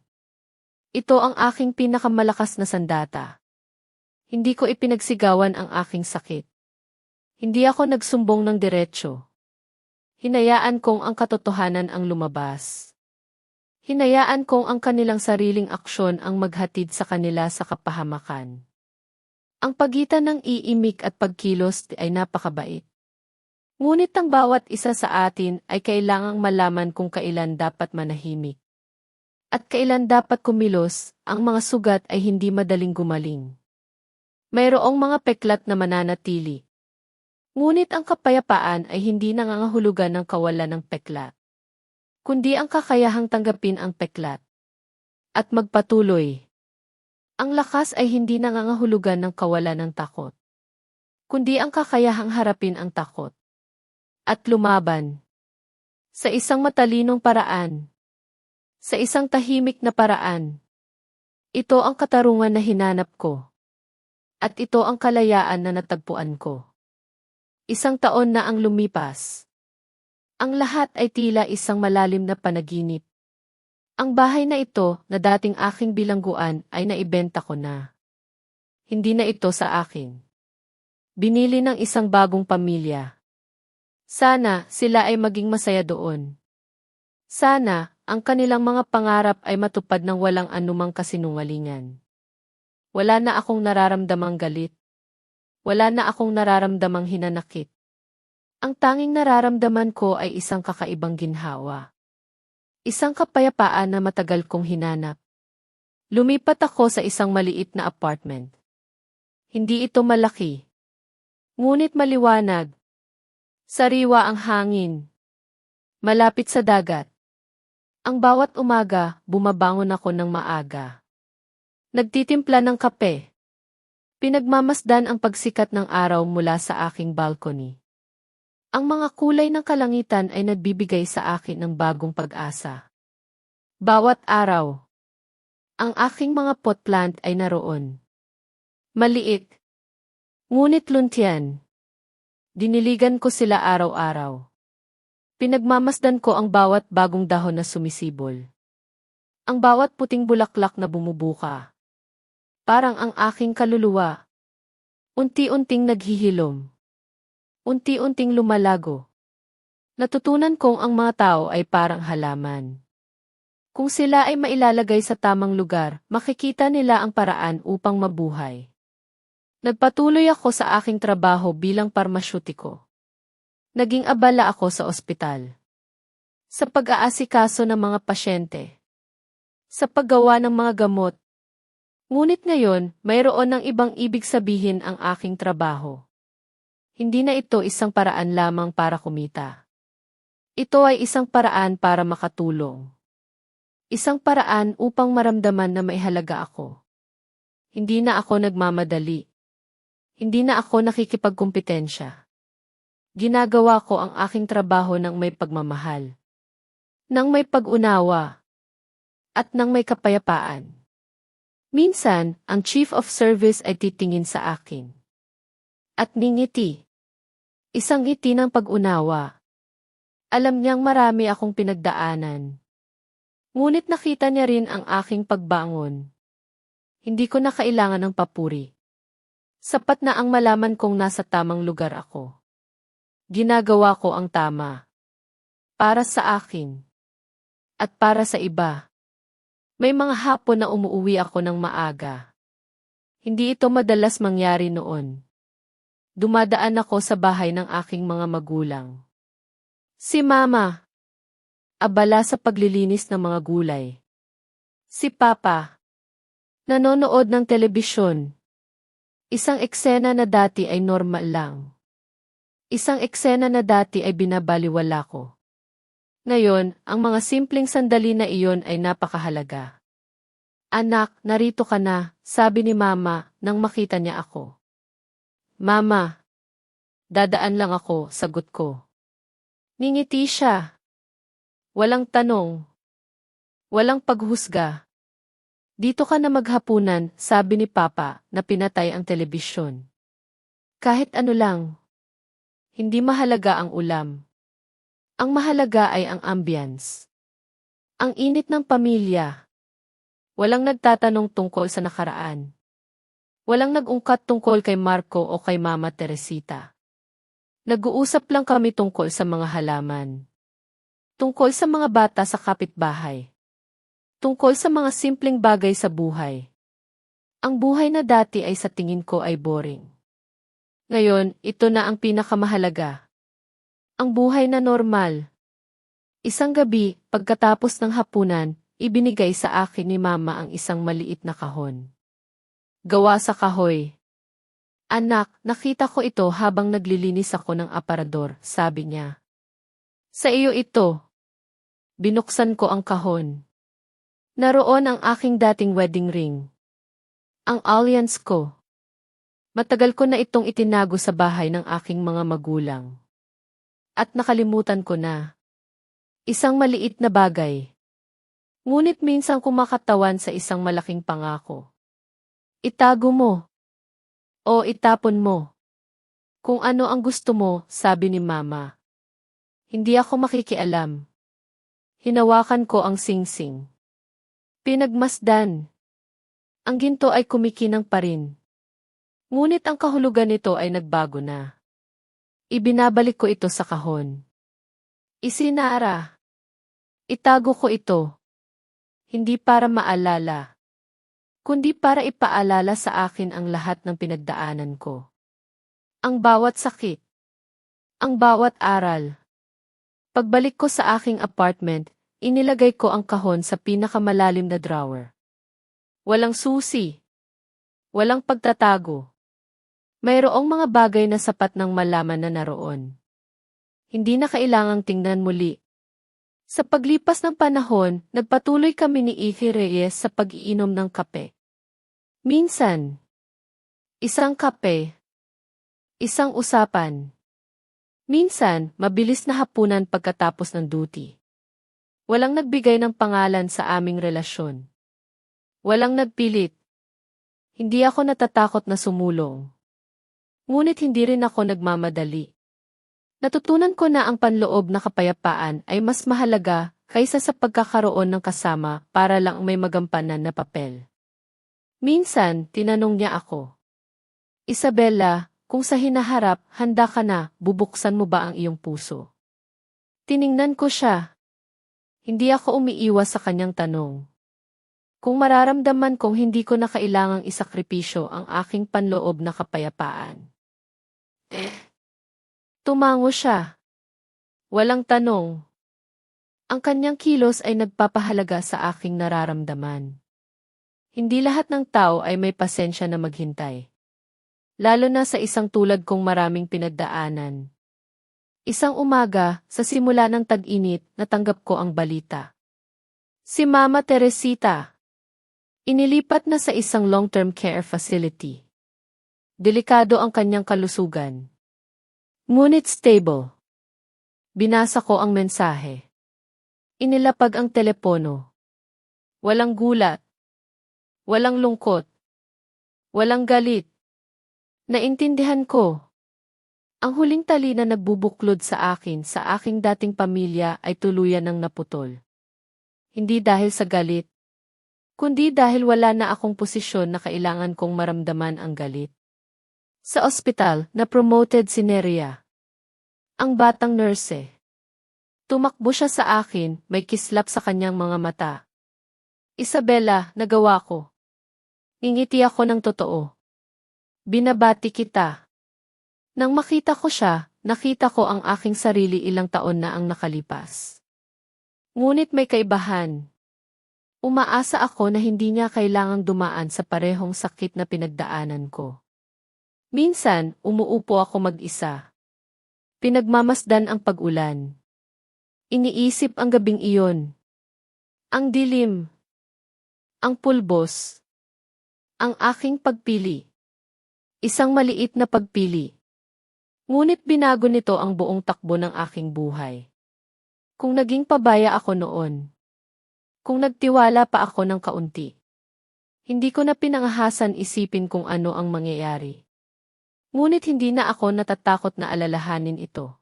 Ito ang aking pinakamalakas na sandata. Hindi ko ipinagsigawan ang aking sakit. Hindi ako nagsumbong ng diretsyo. Hinayaan kong ang katotohanan ang lumabas. Hinayaan kong ang kanilang sariling aksyon ang maghatid sa kanila sa kapahamakan. Ang pagitan ng iimik at pagkilos ay napakabait. Ngunit ang bawat isa sa atin ay kailangang malaman kung kailan dapat manahimik. At kailan dapat kumilos, ang mga sugat ay hindi madaling gumaling. Mayroong mga peklat na mananatili. Ngunit ang kapayapaan ay hindi nangangahulugan ng kawalan ng peklat, kundi ang kakayahang tanggapin ang peklat at magpatuloy. Ang lakas ay hindi nangangahulugan ng kawalan ng takot, kundi ang kakayahang harapin ang takot at lumaban sa isang matalinong paraan, sa isang tahimik na paraan. Ito ang katarungan na hinanap ko, at ito ang kalayaan na natagpuan ko. 1 taon na ang lumipas. Ang lahat ay tila isang malalim na panaginip. Ang bahay na ito na dating aking bilangguan ay naibenta ko na. Hindi na ito sa akin. Binili ng isang bagong pamilya. Sana sila ay maging masaya doon. Sana ang kanilang mga pangarap ay matupad ng walang anumang kasinungalingan. Wala na akong nararamdamang galit. Wala na akong nararamdamang hinanakit. Ang tanging nararamdaman ko ay isang kakaibang ginhawa. Isang kapayapaan na matagal kong hinanap. Lumipat ako sa isang maliit na apartment. Hindi ito malaki. Ngunit maliwanag. Sariwa ang hangin. Malapit sa dagat. Ang bawat umaga, bumabangon ako ng maaga. Nagtitimpla ng kape. Pinagmamasdan ang pagsikat ng araw mula sa aking balcony. Ang mga kulay ng kalangitan ay nagbibigay sa akin ng bagong pag-asa. Bawat araw, ang aking mga pot plant ay naroon. Maliit, ngunit luntian. Diniligan ko sila araw-araw. Pinagmamasdan ko ang bawat bagong dahon na sumisibol. Ang bawat puting bulaklak na bumubuka. Parang ang aking kaluluwa. Unti-unting naghihilom. Unti-unting lumalago. Natutunan kong ang mga tao ay parang halaman. Kung sila ay mailalagay sa tamang lugar, makikita nila ang paraan upang mabuhay. Nagpatuloy ako sa aking trabaho bilang parmasyutiko. Naging abala ako sa ospital. Sa pag-aasikaso ng mga pasyente. Sa paggawa ng mga gamot. Ngunit ngayon, mayroon ng ibang ibig sabihin ang aking trabaho. Hindi na ito isang paraan lamang para kumita. Ito ay isang paraan para makatulong. Isang paraan upang maramdaman na may halaga ako. Hindi na ako nagmamadali. Hindi na ako nakikipagkumpetensya. Ginagawa ko ang aking trabaho ng may pagmamahal. Nang may pag-unawa. At nang may kapayapaan. Minsan, ang chief of service ay titingin sa akin. At ningiti. Isang ngiti ng pag-unawa. Alam niyang marami akong pinagdaanan. Ngunit nakita niya rin ang aking pagbangon. Hindi ko na kailangan ng papuri. Sapat na ang malaman kong nasa tamang lugar ako. Ginagawa ko ang tama. Para sa akin. At para sa iba. May mga hapon na umuuwi ako ng maaga. Hindi ito madalas mangyari noon. Dumadaan ako sa bahay ng aking mga magulang. Si Mama. Abala sa paglilinis ng mga gulay. Si Papa. Nanonood ng telebisyon. Isang eksena na dati ay normal lang. Isang eksena na dati ay binabaliwala ko. Ngayon, ang mga simpleng sandali na iyon ay napakahalaga. Anak, narito ka na, sabi ni Mama nang makita niya ako. Mama. Dadaan lang ako, sagot ko. Ningiti siya. Walang tanong. Walang paghusga. Dito ka na maghapunan, sabi ni Papa na pinatay ang telebisyon. Kahit ano lang. Hindi mahalaga ang ulam. Ang mahalaga ay ang ambience. Ang init ng pamilya. Walang nagtatanong tungkol sa nakaraan. Walang nag-ungkat tungkol kay Marco o kay Mama Teresita. Nag-uusap lang kami tungkol sa mga halaman. Tungkol sa mga bata sa kapitbahay. Tungkol sa mga simpleng bagay sa buhay. Ang buhay na dati ay sa tingin ko ay boring. Ngayon, ito na ang pinakamahalaga. Ang buhay na normal. Isang gabi, pagkatapos ng hapunan, ibinigay sa akin ni Mama ang isang maliit na kahon. Gawa sa kahoy. Anak, nakita ko ito habang naglilinis ako ng aparador, sabi niya. Sa iyo ito. Binuksan ko ang kahon. Naroon ang aking dating wedding ring. Ang alliance ko. Matagal ko na itong itinago sa bahay ng aking mga magulang. At nakalimutan ko na. Isang maliit na bagay. Ngunit minsan kumakatawan sa isang malaking pangako. Itago mo. O itapon mo. Kung ano ang gusto mo, sabi ni Mama. Hindi ako makikialam. Hinawakan ko ang singsing. Pinagmasdan. Ang ginto ay kumikinang pa rin. Ngunit ang kahulugan nito ay nagbago na. Ibinabalik ko ito sa kahon. Isinara. Itago ko ito. Hindi para maalala, kundi para ipaalala sa akin ang lahat ng pinagdaanan ko. Ang bawat sakit. Ang bawat aral. Pagbalik ko sa aking apartment, inilagay ko ang kahon sa pinakamalalim na drawer. Walang susi. Walang pagtatago. Mayroong mga bagay na sapat ng malaman na naroon. Hindi na kailangang tingnan muli. Sa paglipas ng panahon, nagpatuloy kami ni Ethy Reyes sa pag-iinom ng kape. Minsan, isang kape, isang usapan. Minsan, mabilis na hapunan pagkatapos ng duty. Walang nagbigay ng pangalan sa aming relasyon. Walang nagpilit. Hindi ako natatakot na sumulong. Ngunit hindi rin ako nagmamadali. Natutunan ko na ang panloob na kapayapaan ay mas mahalaga kaysa sa pagkakaroon ng kasama para lang may magampanan na papel. Minsan, tinanong niya ako, Isabella, kung sa hinaharap, handa ka na, bubuksan mo ba ang iyong puso? Tiningnan ko siya. Hindi ako umiiwas sa kanyang tanong. Kung mararamdaman kong hindi ko na kailangang isakripisyo ang aking panloob na kapayapaan. Tumango siya. Walang tanong. Ang kanyang kilos ay nagpapahalaga sa aking nararamdaman. Hindi lahat ng tao ay may pasensya na maghintay. Lalo na sa isang tulad kong maraming pinagdaanan. Isang umaga, sa simula ng tag-init, natanggap ko ang balita. Si Mama Teresita. Inilipat na sa isang long-term care facility. Delikado ang kanyang kalusugan. Ngunit stable. Binasa ko ang mensahe. Inilapag ang telepono. Walang gulat. Walang lungkot. Walang galit. Naintindihan ko. Ang huling tali na nagbubuklod sa akin sa aking dating pamilya ay tuluyan ng naputol. Hindi dahil sa galit, kundi dahil wala na akong posisyon na kailangan kong maramdaman ang galit. Sa ospital, na-promoted si Nerea. Ang batang nurse. Tumakbo siya sa akin, may kislap sa kanyang mga mata. Isabella, nagawa ko. Ngingiti ako ng totoo. Binabati kita. Nang makita ko siya, nakita ko ang aking sarili ilang taon na ang nakalipas. Ngunit may kaibahan. Umaasa ako na hindi niya kailangang dumaan sa parehong sakit na pinagdaanan ko. Minsan, umuupo ako mag-isa. Pinagmamasdan ang pag-ulan. Iniisip ang gabing iyon. Ang dilim. Ang pulbos. Ang aking pagpili. Isang maliit na pagpili. Ngunit binago nito ang buong takbo ng aking buhay. Kung naging pabaya ako noon. Kung nagtiwala pa ako ng kaunti. Hindi ko na pinangahasan isipin kung ano ang mangyayari. Ngunit hindi na ako natatakot na alalahanin ito.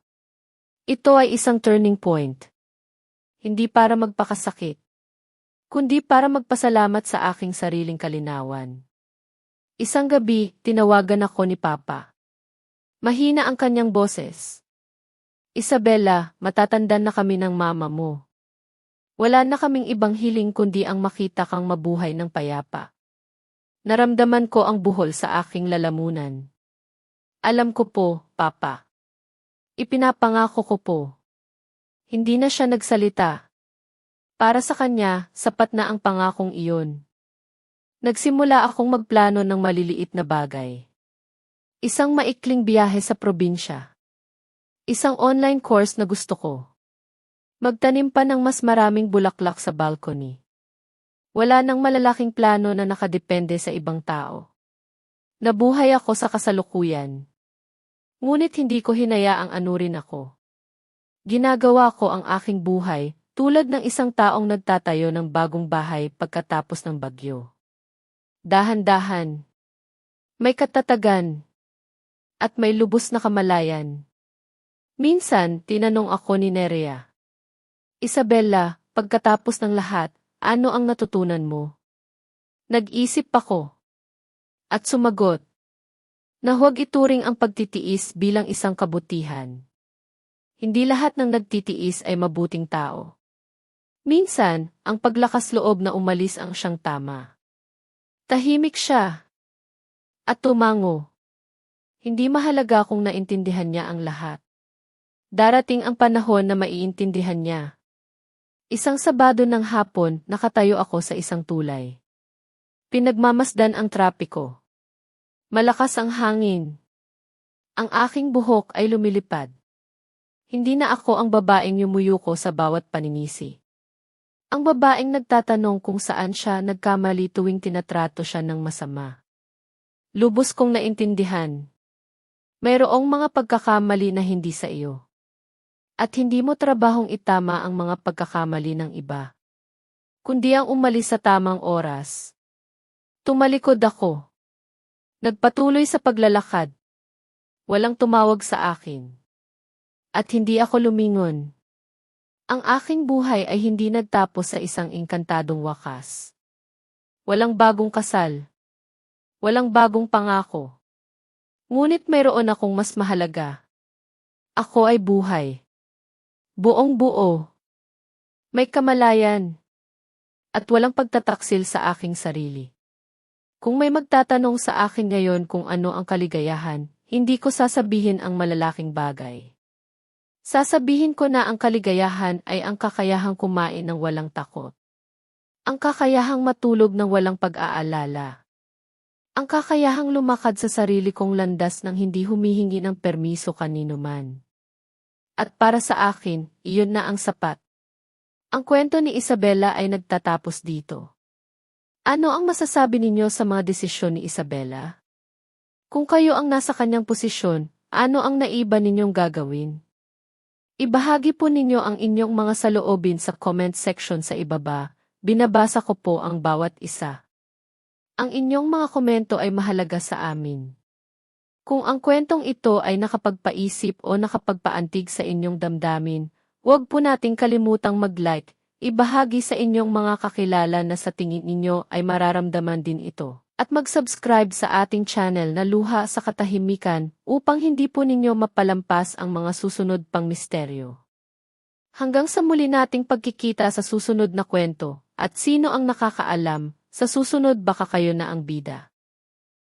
Ito ay isang turning point. Hindi para magpakasakit. Kundi para magpasalamat sa aking sariling kalinawan. Isang gabi, tinawagan ako ni Papa. Mahina ang kanyang boses. Isabella, matatanda na kami ng mama mo. Wala na kaming ibang hiling kundi ang makita kang mabuhay ng payapa. Naramdaman ko ang buhol sa aking lalamunan. Alam ko po, Papa. Ipinapangako ko po. Hindi na siya nagsalita. Para sa kanya, sapat na ang pangakong iyon. Nagsimula akong magplano ng maliliit na bagay. Isang maikling biyahe sa probinsya. Isang online course na gusto ko. Magtanim pa ng mas maraming bulaklak sa balcony. Wala nang malalaking plano na nakadepende sa ibang tao. Nabuhay ako sa kasalukuyan. Ngunit hindi ko hinayaang anurin ako. Ginagawa ko ang aking buhay tulad ng isang taong nagtatayo ng bagong bahay pagkatapos ng bagyo. Dahan-dahan. May katatagan. At may lubos na kamalayan. Minsan, tinanong ako ni Nerea. Isabella, pagkatapos ng lahat, ano ang natutunan mo? Nag-isip ako. At sumagot. Na huwag ituring ang pagtitiis bilang isang kabutihan. Hindi lahat ng nagtitiis ay mabuting tao. Minsan, ang paglakas loob na umalis ang siyang tama. Tahimik siya. At tumango. Hindi mahalaga kung naintindihan niya ang lahat. Darating ang panahon na maiintindihan niya. Isang Sabado ng hapon, nakatayo ako sa isang tulay. Pinagmamasdan ang trapiko. Malakas ang hangin. Ang aking buhok ay lumilipad. Hindi na ako ang babaeng yumuyuko sa bawat paninisi. Ang babaeng nagtatanong kung saan siya nagkamali tuwing tinatrato siya ng masama. Lubos kong naintindihan. Mayroong mga pagkakamali na hindi sa iyo. At hindi mo trabahong itama ang mga pagkakamali ng iba, kundi ang umalis sa tamang oras. Tumalikod ako. Nagpatuloy sa paglalakad. Walang tumawag sa akin. At hindi ako lumingon. Ang aking buhay ay hindi nagtapos sa isang engkantadong wakas. Walang bagong kasal. Walang bagong pangako. Ngunit mayroon akong mas mahalaga. Ako ay buhay. Buong buo. May kamalayan. At walang pagtataksil sa aking sarili. Kung may magtatanong sa akin ngayon kung ano ang kaligayahan, hindi ko sasabihin ang malalaking bagay. Sasabihin ko na ang kaligayahan ay ang kakayahang kumain ng walang takot. Ang kakayahang matulog ng walang pag-aalala. Ang kakayahang lumakad sa sarili kong landas nang hindi humihingi ng permiso kanino man. At para sa akin, iyon na ang sapat. Ang kwento ni Isabela ay nagtatapos dito. Ano ang masasabi ninyo sa mga desisyon ni Isabela? Kung kayo ang nasa kanyang posisyon, ano ang naiba ninyong gagawin? Ibahagi po ninyo ang inyong mga saloobin sa comment section sa ibaba. Binabasa ko po ang bawat isa. Ang inyong mga komento ay mahalaga sa amin. Kung ang kwentong ito ay nakapagpaisip o nakapagpaantig sa inyong damdamin, huwag po nating kalimutang mag-like, ibahagi sa inyong mga kakilala na sa tingin ninyo ay mararamdaman din ito, at mag-subscribe sa ating channel na Luha sa Katahimikan upang hindi po ninyo mapalampas ang mga susunod pang misteryo. Hanggang sa muli nating pagkikita sa susunod na kwento, at sino ang nakakaalam, sa susunod baka kayo na ang bida.